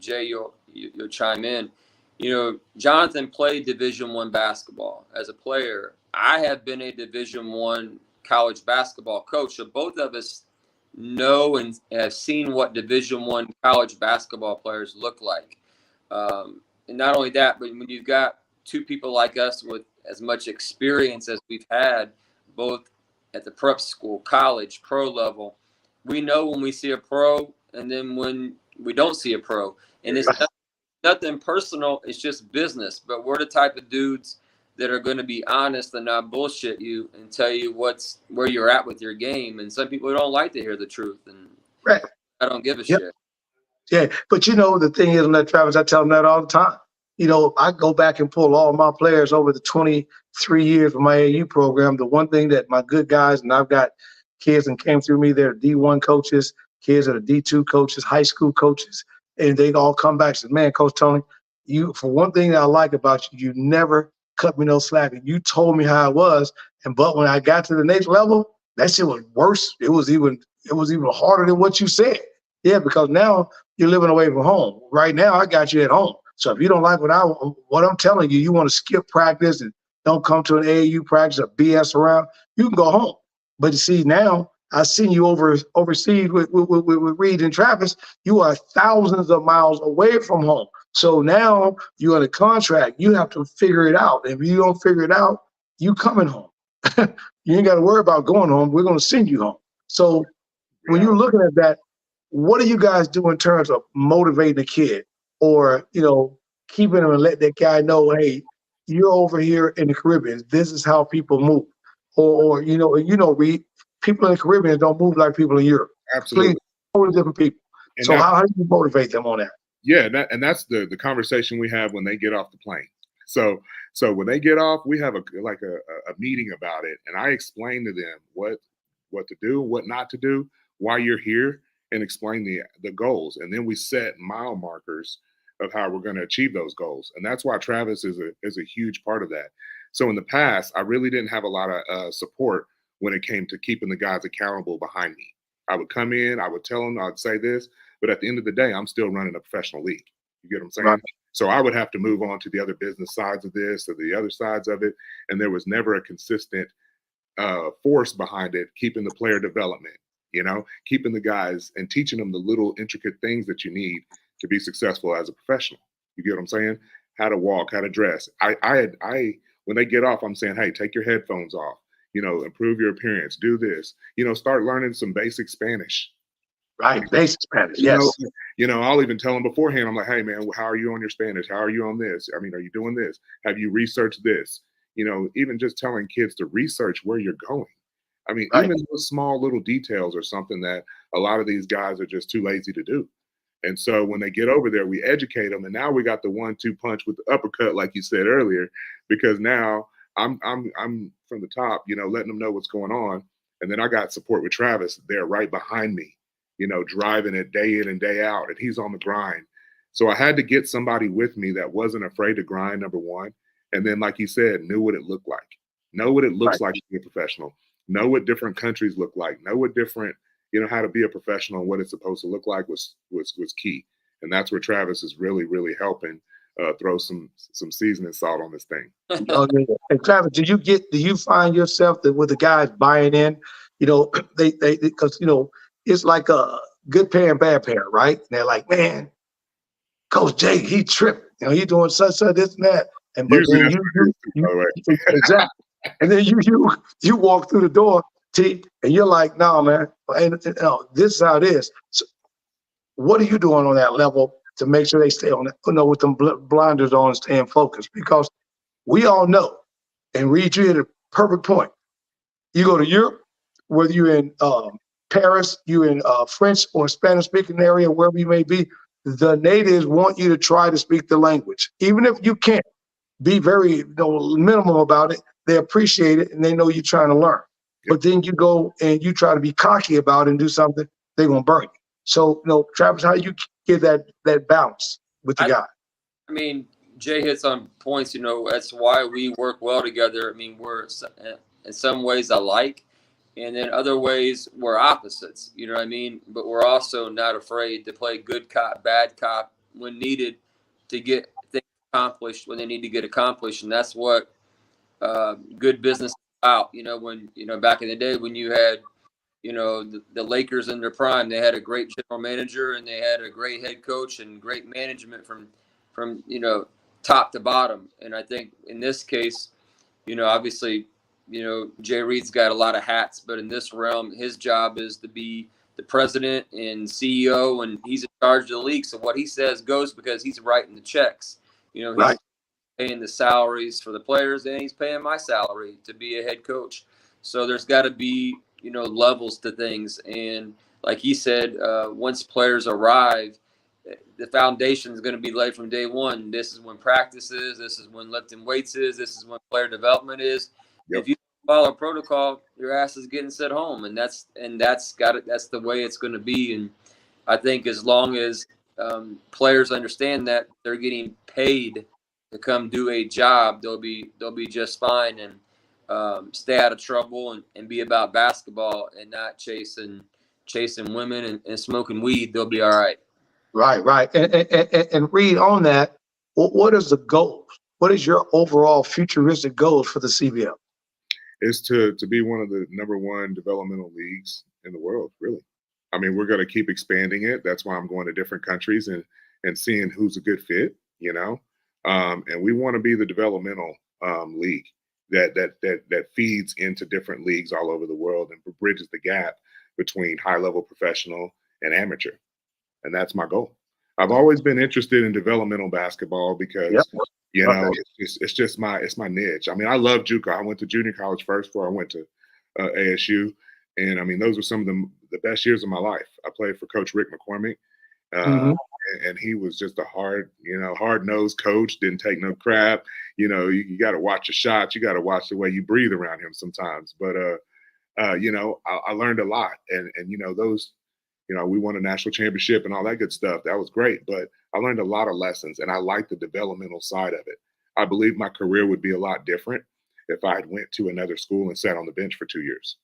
Jay, you'll chime in. You know, Jonathan played Division I basketball as a player. I have been a Division I college basketball coach. So both of us know and have seen what Division I college basketball players look like. And not only that, but when you've got two people like us with as much experience as we've had, both at the prep school, college, pro level, we know when we see a pro and then when we don't see a pro. And it's nothing personal. It's just business. But we're the type of dudes that are going to be honest and not bullshit you and tell you where you're at with your game. And some people don't like to hear the truth. And I don't give a shit. Yeah, but you know, the thing is, on that, Travis, I tell them that all the time. You know, I go back and pull all my players over the 23 years of my AAU program. The one thing that my good guys, and I've got kids that came through me, they're D1 coaches, kids that are D2 coaches, high school coaches, and they all come back and say, man, Coach Tony, you, for one thing that I like about you, you never cut me no slack. And you told me how it was. But when I got to the next level, that shit was worse. It was even harder than what you said. Yeah, because now you're living away from home. Right now, I got you at home. So if you don't like what I'm telling you, you want to skip practice and don't come to an AAU practice or BS around, you can go home. But you see, now I seen you overseas with Reed and Travis. You are thousands of miles away from home. So now you're in a contract. You have to figure it out. If you don't figure it out, you coming home. You ain't got to worry about going home. We're going to send you home. So when you're looking at that, what do you guys do in terms of motivating a kid, or, you know, keeping him and let that guy know, hey, you're over here in the Caribbean. This is how people move. Or you know, Reed, people in the Caribbean don't move like people in Europe. Absolutely. Totally different people. And so how do you motivate them on that? Yeah, that's the conversation we have when they get off the plane. So when they get off, we have a meeting about it, and I explain to them what to do, what not to do, why you're here, and explain the goals. And then we set mile markers of how we're going to achieve those goals. And that's why Travis is a huge part of that. So in the past, I really didn't have a lot of support when it came to keeping the guys accountable behind me. I would come in, I would tell them, I'd say this, but at the end of the day, I'm still running a professional league. You get what I'm saying? Right. So I would have to move on to the other business sides of this or the other sides of it. And there was never a consistent force behind it, keeping the player development, keeping the guys and teaching them the little intricate things that you need to be successful as a professional. You get what I'm saying? How to walk, how to dress. When they get off, I'm saying, hey, take your headphones off, improve your appearance, do this, start learning some basic Spanish. Right. Basic Spanish. Yes. I'll even tell them beforehand. I'm like, hey man, how are you on your Spanish? How are you on this? I mean, are you doing this? Have you researched this? Even just telling kids to research where you're going. I mean, right. Even those small little details are something that a lot of these guys are just too lazy to do. And so when they get over there, we educate them. And now we got the 1-2 punch with the uppercut, like you said earlier, because now I'm from the top, letting them know what's going on. And then I got support with Travis there right behind me, driving it day in and day out. And he's on the grind. So I had to get somebody with me that wasn't afraid to grind, number one. And then, like you said, knew what it looked like. Know what it looks like to be a professional. Know what different countries look like. Know what different, how to be a professional and what it's supposed to look like was key. And that's where Travis is really, really helping throw some seasoning salt on this thing. Hey, Travis, do you find yourself that with the guys buying in, they because it's like a good pair and bad pair, right? And they're like, man, Coach Jay, he tripped. He doing such this and that. And but then you exactly. And then you walk through the door, T, and you're like, no, man, this is how it is. So what are you doing on that level to make sure they stay on it, with them blinders on and staying focused? Because we all know, and Reed, you hit a perfect point. You go to Europe, whether you're in Paris, you're in French or Spanish-speaking area, wherever you may be, the natives want you to try to speak the language. Even if you can't, be very minimum about it. They appreciate it, and they know you're trying to learn. Yep. But then you go and you try to be cocky about it and do something, they're going to burn you. So, Travis, how do you get that balance with the guy? I mean, Jay hits on points, that's why we work well together. I mean, we're in some ways alike, and in other ways we're opposites, you know what I mean? But we're also not afraid to play good cop, bad cop when needed to get things accomplished when they need to get accomplished. And that's what good business is about. When, back in the day when you had, the Lakers in their prime, they had a great general manager and they had a great head coach and great management from top to bottom. And I think in this case, obviously, Jay Reed's got a lot of hats, but in this realm, his job is to be the president and CEO, and he's in charge of the league. So what he says goes because he's writing the checks. He's paying the salaries for the players, and he's paying my salary to be a head coach. So there's got to be, levels to things. And like he said, once players arrive, the foundation is going to be laid from day one. This is when practice is. This is when lifting weights is. This is when player development is. Yep. If you follow protocol, your ass is getting sent home, and that's the way it's going to be. And I think as long as players understand that they're getting paid to come do a job, they'll be just fine and stay out of trouble and be about basketball and not chasing women and smoking weed. They'll be all right. Right. And Reed, on that, what is the goal? What is your overall futuristic goals for the CBL? Is to be one of the number one developmental leagues in the world, really. I mean, we're going to keep expanding it. That's why I'm going to different countries and seeing who's a good fit, and we want to be the developmental league that feeds into different leagues all over the world and bridges the gap between high-level professional and amateur. And that's my goal. I've always been interested in developmental basketball because, it's just my niche. I mean, I love JUCO. I went to junior college first before I went to ASU. And I mean, those were some of the best years of my life. I played for Coach Rick McCormick. And he was just a hard-nosed coach, didn't take no crap. You got to watch your shots. You got to watch the way you breathe around him sometimes. But, I learned a lot. And those we won a national championship and all that good stuff. That was great. But I learned a lot of lessons, and I like the developmental side of it. I believe my career would be a lot different if I had went to another school and sat on the bench for 2 years.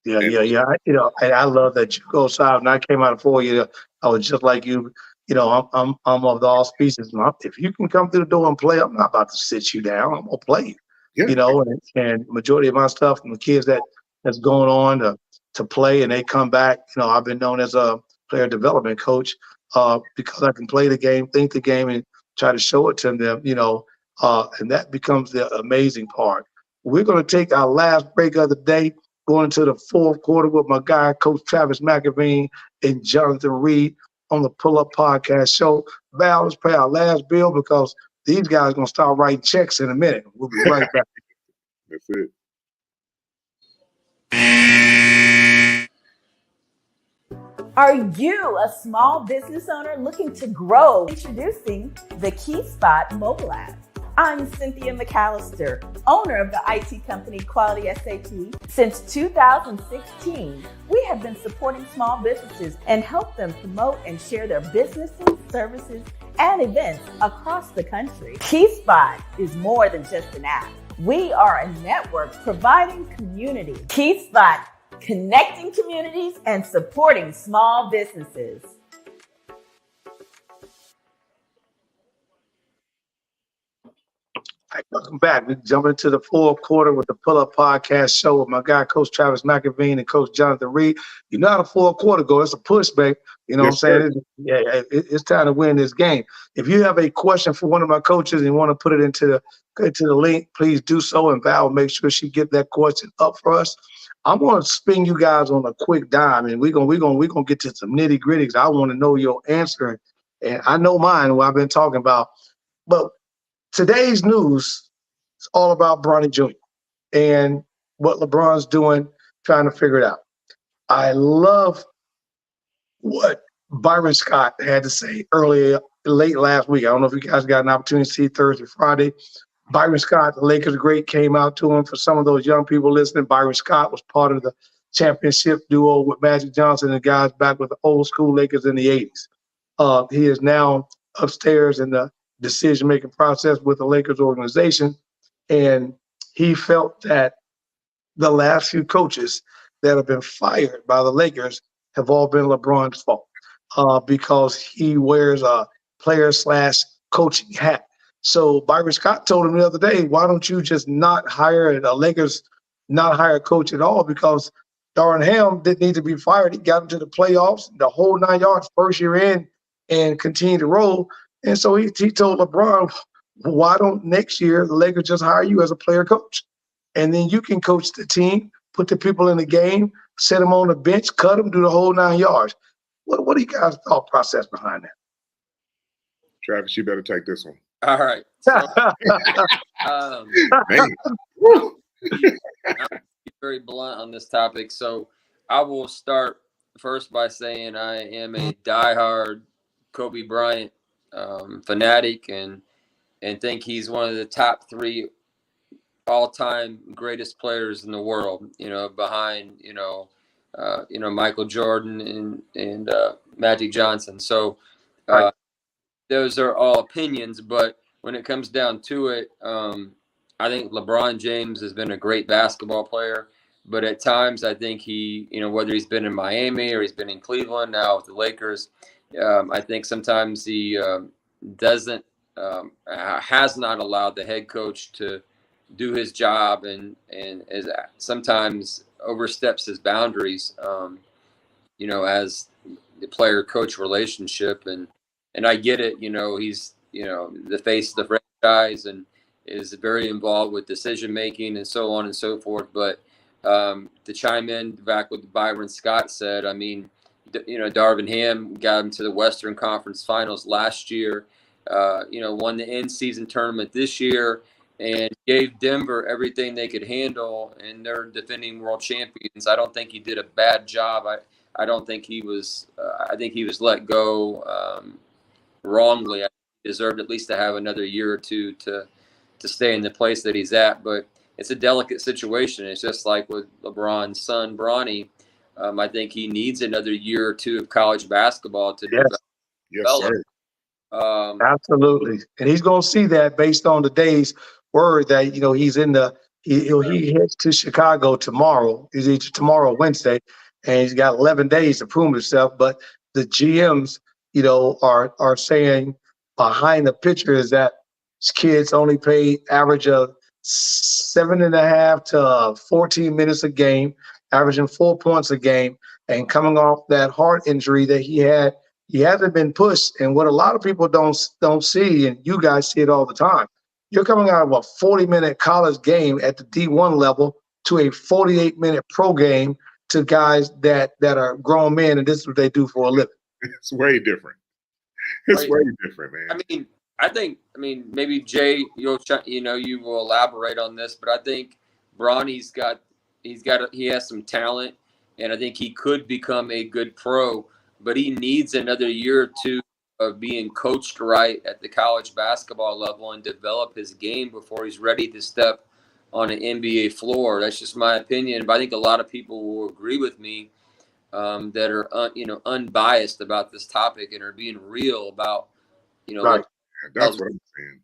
Yeah. And I love that you go south. And I came out of 4 years. I was just like you. I'm of all species. If you can come through the door and play, I'm not about to sit you down. I'm gonna play you. Yeah. And majority of my stuff from the kids that's going on to play and they come back. I've been known as a player development coach because I can play the game, think the game, and try to show it to them. And that becomes the amazing part. We're going to take our last break of the day, going into the fourth quarter with my guy, Coach Travis McAvene and Jonathan Reed on the Pull Up Podcast show. Val, let's pay our last bill because these guys are going to start writing checks in a minute. We'll be right back. That's it. Are you a small business owner looking to grow? Introducing the Key Spot mobile app. I'm Cynthia McAllister, owner of the IT company Quality SAT. Since 2016, we have been supporting small businesses and help them promote and share their businesses, services, and events across the country. KeySpot is more than just an app. We are a network providing community. KeySpot, connecting communities and supporting small businesses. All right, welcome back. We jump into the fourth quarter with the Pull Up Podcast show with my guy, Coach Travis McAvene and Coach Jonathan Reed. You know how the fourth quarter go. It's a push, babe. You know Yes, what I'm saying? It's time to win this game. If you have a question for one of my coaches and you want to put it into the link, please do so. And Val will make sure she get that question up for us. I'm going to spin you guys on a quick dime, and we're gonna get to some nitty gritties. I want to know your answer, and I know mine. What I've been talking about, but today's news is all about Bronny Jr. and what LeBron's doing, trying to figure it out. I love what Byron Scott had to say late last week. I don't know if you guys got an opportunity to see Thursday, Friday. Byron Scott, the Lakers great, came out to him. For some of those young people listening, Byron Scott was part of the championship duo with Magic Johnson and guys back with the old school Lakers in the 80s. He is now upstairs in the decision-making process with the Lakers organization. And he felt that the last few coaches that have been fired by the Lakers have all been LeBron's fault because he wears a player/coaching hat. So Byron Scott told him the other day, why don't you just not hire a coach at all? Because Darvin Ham didn't need to be fired. He got him to the playoffs, the whole 9 yards, first year in, and continued to roll. And so he told LeBron, why don't next year the Lakers just hire you as a player coach? And then you can coach the team, put the people in the game, set them on the bench, cut them, do the whole 9 yards. What do you guys' thought process behind that? Travis, you better take this one. All right. So, Man. I'm very blunt on this topic. So I will start first by saying I am a diehard Kobe Bryant fanatic and think he's one of the top 3 all-time greatest players in the world, behind, Michael Jordan and Magic Johnson. So those are all opinions, but when it comes down to it, I think LeBron James has been a great basketball player, but at times I think he, whether he's been in Miami or he's been in Cleveland now with the Lakers, I think sometimes he has not allowed the head coach to do his job and is sometimes oversteps his boundaries, as the player-coach relationship. And I get it, he's, the face of the franchise and is very involved with decision-making and so on and so forth. But to chime in back what Byron Scott said, I mean, Darvin Ham got him to the Western Conference Finals last year, won the in-season tournament this year and gave Denver everything they could handle, and they're defending world champions. I don't think he did a bad job. I don't think he was I think he was let go wrongly. I deserved at least to have another year or two to stay in the place that he's at, but it's a delicate situation. It's just like with LeBron's son, Bronny. I think he needs another year or two of college basketball to Yes. develop. Absolutely. And he's going to see that based on today's word that, he's in he heads to Chicago tomorrow. Is either tomorrow or Wednesday, and he's got 11 days to prove himself. But the GMs, are saying behind the picture is that kids only play average of 7.5 to 14 minutes a game, averaging 4 points a game, and coming off that heart injury that he had. He hasn't been pushed, and what a lot of people don't see, and you guys see it all the time, you're coming out of a 40-minute college game at the D1 level to a 48-minute pro game to guys that are grown men, and this is what they do for a living. It's way different. It's way different, man. I think maybe Jay, you will elaborate on this, but I think Bronny's he has some talent, and I think he could become a good pro. But he needs another year or two of being coached right at the college basketball level and develop his game before he's ready to step on an NBA floor. That's just my opinion. But I think a lot of people will agree with me that are unbiased about this topic and are being real about Right. That's what I'm saying.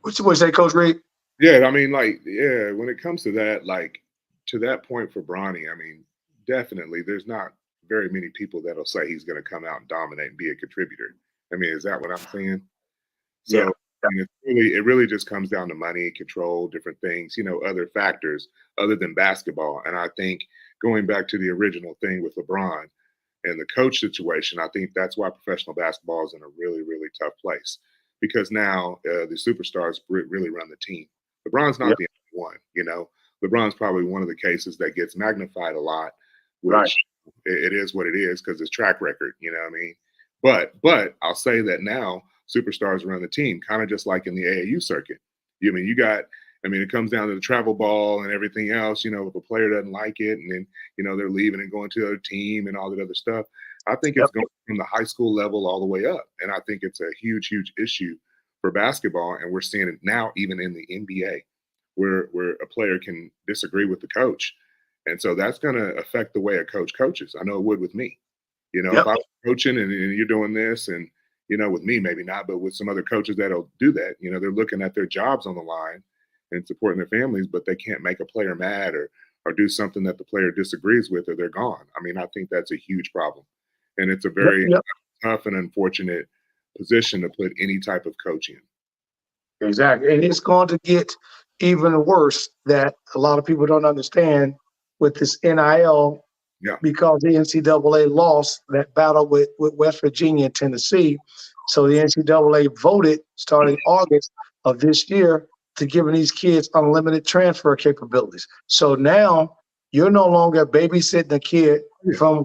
What you say, Coach Reed? Yeah, when it comes to that, to that point for Bronny, definitely, there's not very many people that'll say he's going to come out and dominate and be a contributor. Is that what I'm saying? So it really just comes down to money, control, different things, other factors other than basketball. And I think going back to the original thing with LeBron and the coach situation, I think that's why professional basketball is in a really, really tough place, because now the superstars really run the team. LeBron's not the only one, LeBron's probably one of the cases that gets magnified a lot, which it is what it is because it's track record, But I'll say that now superstars run the team, kind of just like in the AAU circuit. It comes down to the travel ball and everything else, if a player doesn't like it and then, they're leaving and going to the other team and all that other stuff. I think it's going from the high school level all the way up. And I think it's a huge, huge issue for basketball. And we're seeing it now, even in the NBA, where a player can disagree with the coach. And so that's going to affect the way a coach coaches. I know it would with me. If I'm coaching and you're doing this and, with me, maybe not, but with some other coaches that'll do that, they're looking at their jobs on the line and supporting their families, but they can't make a player mad or do something that the player disagrees with or they're gone. I think that's a huge problem. And it's a very tough and unfortunate position to put any type of coach in. Exactly. And it's going to get even worse that a lot of people don't understand with this NIL because the NCAA lost that battle with West Virginia and Tennessee. So the NCAA voted starting August of this year to giving these kids unlimited transfer capabilities. So now you're no longer babysitting a kid from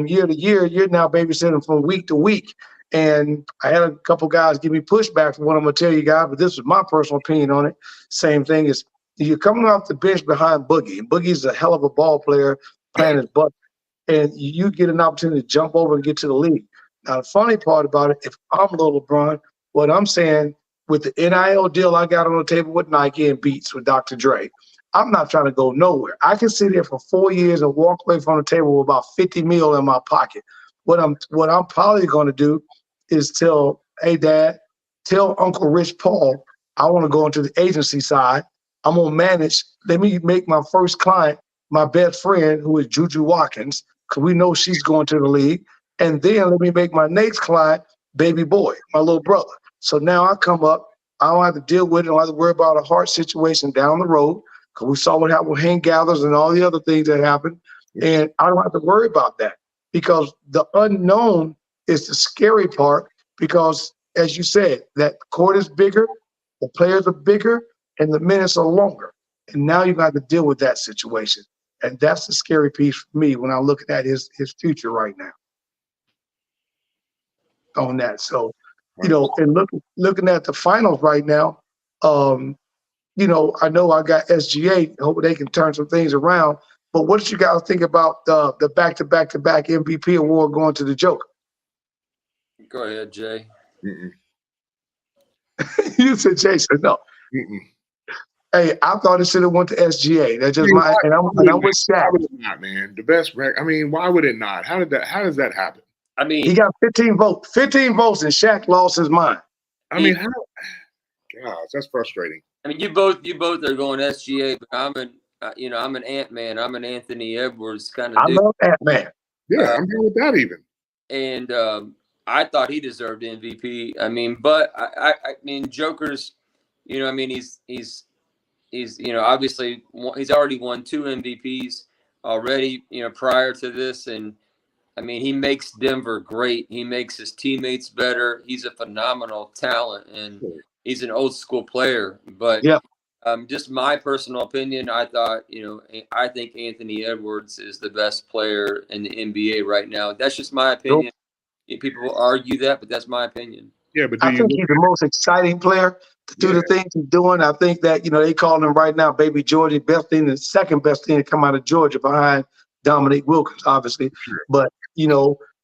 year to year. You're now babysitting from week to week. And I had a couple guys give me pushback for what I'm going to tell you guys, but this is my personal opinion on it. Same thing is you're coming off the bench behind Boogie. And Boogie's a hell of a ball player playing his butt. And you get an opportunity to jump over and get to the league. Now, the funny part about it, if I'm little LeBron, what I'm saying with the NIL deal I got on the table with Nike and Beats with Dr. Dre, I'm not trying to go nowhere. I can sit there for 4 years and walk away from the table with about 50 mil in my pocket. What I'm probably going to do is tell, hey, Dad, tell Uncle Rich Paul, I want to go into the agency side. I'm going to manage. Let me make my first client my best friend, who is Juju Watkins, because we know she's going to the league. And then let me make my next client Baby Boy, my little brother. So now I come up. I don't have to deal with it. I don't have to worry about a heart situation down the road, because we saw what happened with Hank Gathers and all the other things that happened. And I don't have to worry about that, because the unknown is the scary part, because, as you said, that court is bigger, the players are bigger, and the minutes are longer. And now you got to deal with that situation. And that's the scary piece for me when I look at his future right now on that. So, and looking at the finals right now, I know I got SGA. Hope they can turn some things around. But what did you guys think about the back-to-back MVP award going to the Joker? Go ahead, Jay. Mm-mm. You said Jason. No. Mm-mm. Hey, I thought it should have went to SGA. That's just my, and I'm with Why Shaq. would it not, man? The best record. I mean, why would it not? How does that happen? I mean, He got 15 votes. 15 votes, and Shaq lost his mind. I mean, how? Gosh, that's frustrating. I mean, you both are going SGA, but I'm an Ant-Man. I'm an Anthony Edwards kind of I dude. love that man. Yeah, I'm here with that even. And I thought he deserved MVP. I mean, but I mean, Joker's, I mean, he's obviously he's already won 2 MVPs already, prior to this. And I mean, he makes Denver great. He makes his teammates better. He's a phenomenal talent, and he's an old school player. But yeah, just my personal opinion, I thought, I think Anthony Edwards is the best player in the NBA right now. That's just my opinion. Nope. People will argue that, but that's my opinion. Yeah, but I think he's the most exciting player to do the things he's doing. I think that, they call him right now Baby George, the second best thing to come out of Georgia behind Dominique Wilkins, obviously. Sure. But,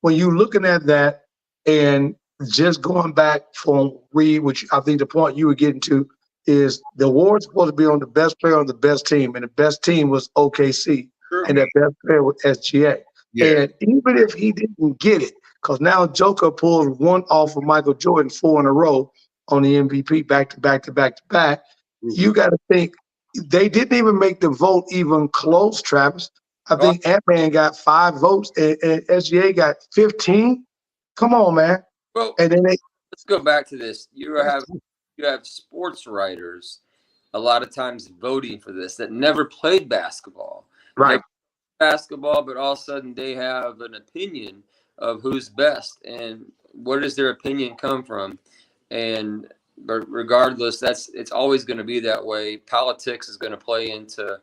when you're looking at that and just going back from Reed, which I think the point you were getting to is the award's supposed to be on the best player on the best team, and the best team was OKC, and that best player was SGA. Yeah. And even if he didn't get it, because now Joker pulled one off of Michael Jordan 4 in a row on the MVP back to back to back to back. Mm-hmm. You got to think they didn't even make the vote even close, Travis. I think Ant-Man got 5 votes and SGA got 15. Come on, man. Well, and then let's go back to this. You have sports writers a lot of times voting for this that never played basketball. Right. Basketball, but all of a sudden they have an opinion of who's best and where does their opinion come from. But regardless, it's always going to be that way. Politics is going to play into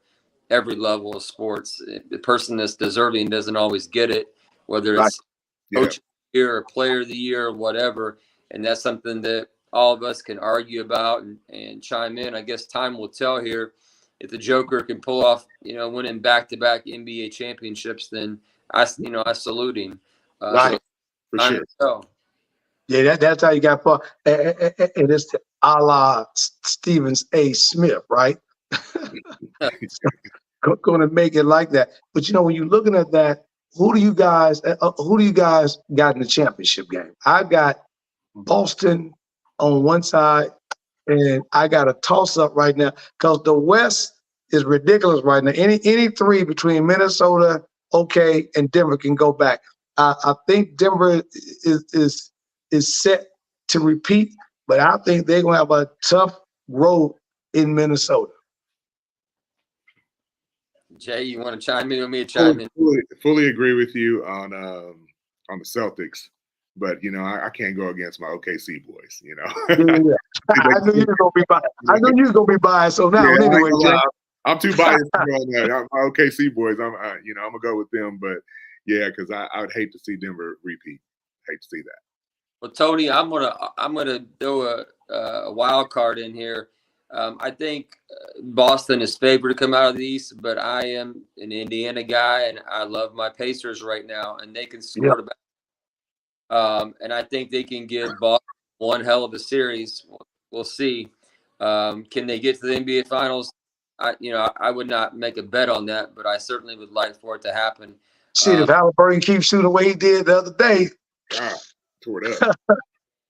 every level of sports. The person that's deserving doesn't always get it, whether it's coach of the year or player of the year or whatever. And that's something that all of us can argue about and chime in. I guess time will tell here. If the Joker can pull off, winning back-to-back NBA championships, then I salute him. Right. For sure. So. Yeah, that's how you got far. And it's a la Stevens A. Smith, right? Going to make it like that. But when you're looking at that, who do you guys got in the championship game? I've got Boston on one side, and I got a toss-up right now because the West is ridiculous right now. Any 3 between Minnesota, and Denver can go back. I think Denver is set to repeat, but I think they're gonna have a tough road in Minnesota. Jay, you want to chime in with me? Chime in. Fully agree with you on the Celtics, but I can't go against my OKC boys. Yeah. I knew you was gonna be biased. So now, anyway, Jay. I'm too biased to go on that. My OKC boys, I'm gonna go with them, but yeah, because I would hate to see Denver repeat. Hate to see that. Well, Tony, I'm gonna throw a wild card in here. I think Boston is favored to come out of the East, but I am an Indiana guy, and I love my Pacers right now, and they can score the back. And I think they can give Boston one hell of a series. We'll see. Can they get to the NBA Finals? I would not make a bet on that, but I certainly would like for it to happen. Shit, if Halliburton keeps shooting the way he did the other day. God, tore it up.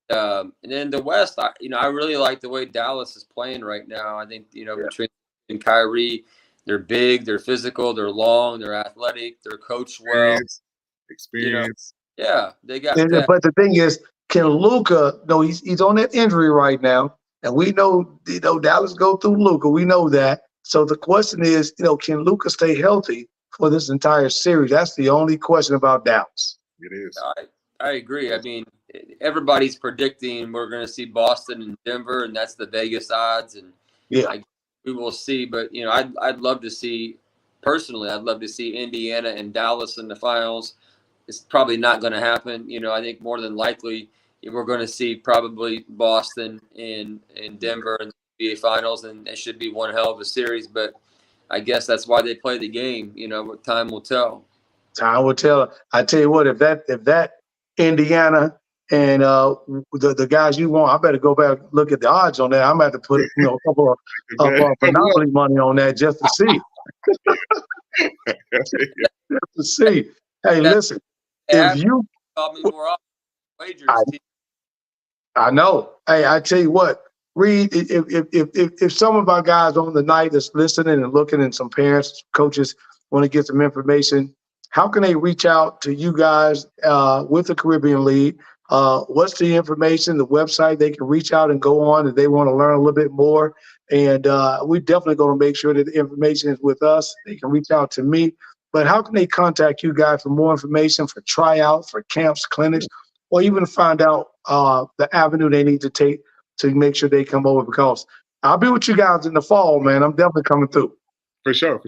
And then the West, I really like the way Dallas is playing right now. I think, between and Kyrie, they're big, they're physical, they're long, they're athletic, they're coached well. Experience. They got that. But the thing is, can Luka, he's on that injury right now, and we know, Dallas go through Luka. We know that. So the question is, can Luka stay healthy for this entire series? That's the only question about Dallas. It is. I agree. I mean, everybody's predicting we're going to see Boston and Denver, and that's the Vegas odds. And we will see. But I'd love to see personally. I'd love to see Indiana and Dallas in the finals. It's probably not going to happen. I think more than likely we're going to see probably Boston and Denver in the NBA finals, and it should be one hell of a series. But I guess that's why they play the game. Time will tell. Time will tell. I tell you what, if that Indiana And the guys you want, I better go back and look at the odds on that. I'm going to have to put a couple of Monopoly money on that just to see. Just to see. Hey, listen, if you I know. Hey, I tell you what, Reed, if some of our guys on the night that's listening and looking, and some parents, coaches want to get some information, how can they reach out to you guys with the Caribbean League? What's the information, the website they can reach out and go on if they want to learn a little bit more? And we're definitely going to make sure that the information is with us. They can reach out to me. But how can they contact you guys for more information, for tryouts, for camps, clinics, or even to find out the avenue they need to take to make sure they come over? Because I'll be with you guys in the fall, man. I'm definitely coming through. For sure.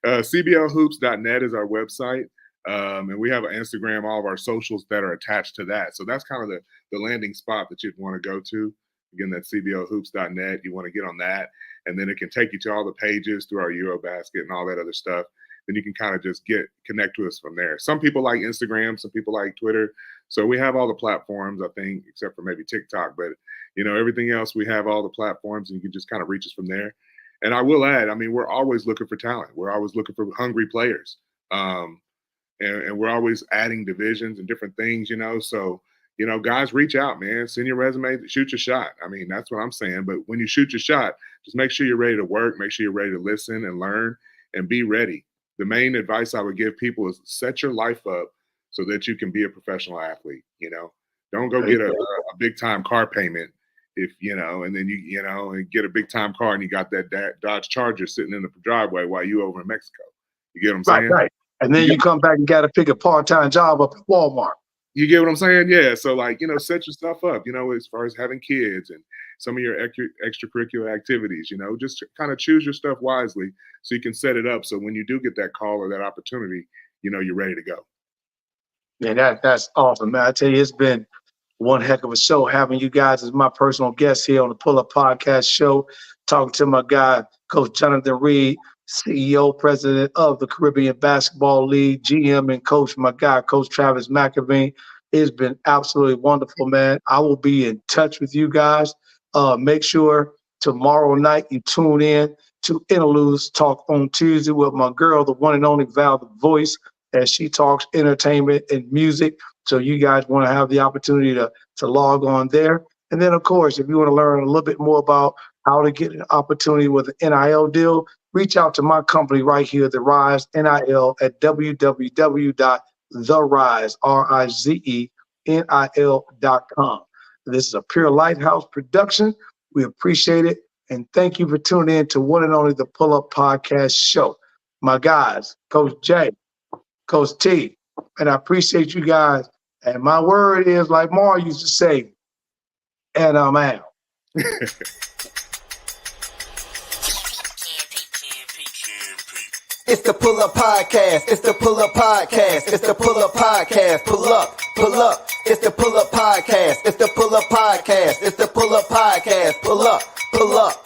CBLHoops.net is our website. And we have an Instagram, all of our socials that are attached to that. So that's kind of the landing spot that you'd want to go to. Again, that's CBLHoops.net. You want to get on that. And then it can take you to all the pages through our Eurobasket and all that other stuff. Then you can kind of just connect to us from there. Some people like Instagram, some people like Twitter. So we have all the platforms, I think, except for maybe TikTok. But, everything else, we have all the platforms, and you can just kind of reach us from there. And I will add, we're always looking for talent. We're always looking for hungry players. And we're always adding divisions and different things, So, guys, reach out, man. Send your resume, shoot your shot. That's what I'm saying. But when you shoot your shot, just make sure you're ready to work. Make sure you're ready to listen and learn and be ready. The main advice I would give people is set your life up so that you can be a professional athlete. Don't go get a big time car payment and then and get a big time car and you got that Dodge Charger sitting in the driveway while you over in Mexico. You get what I'm saying? Right. And then you come back and got to pick a part-time job up at Walmart. You get what I'm saying? Yeah. So set yourself up, as far as having kids and some of your extracurricular activities, just kind of choose your stuff wisely so you can set it up. So when you do get that call or that opportunity, you're ready to go. Yeah, that's awesome, man. I tell you, it's been one heck of a show having you guys as my personal guests here on the Pull Up Podcast show, talking to my guy, Coach Jonathan Reed, CEO, president of the Caribbean Basketball League, GM, and coach, my guy, Coach Travis McAvene. It's been absolutely wonderful, man. I will be in touch with you guys. Make sure tomorrow night you tune in to Interludes Talk on Tuesday with my girl, the one and only Val, the voice, as she talks entertainment and music. So you guys want to have the opportunity to log on there. And then, of course, if you want to learn a little bit more about how to get an opportunity with an NIL deal, reach out to my company right here, The Rise NIL, at www.therizenil.com. This is a pure Lighthouse production. We appreciate it. And thank you for tuning in to one and only the Pull Up Podcast show. My guys, Coach J, Coach T, and I appreciate you guys. And my word is, like Mar used to say, and I'm out. It's the Pull Up Podcast. It's the Pull Up Podcast. It's the Pull Up Podcast. Pull up, pull up. It's the Pull Up Podcast. It's the Pull Up Podcast. It's the Pull Up Podcast. Pull up, pull up.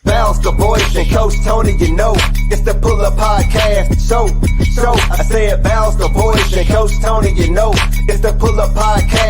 Bounce the voice and Coach Tony, it's the Pull Up Podcast. So, I said bounce the voice and Coach Tony, it's the Pull Up Podcast.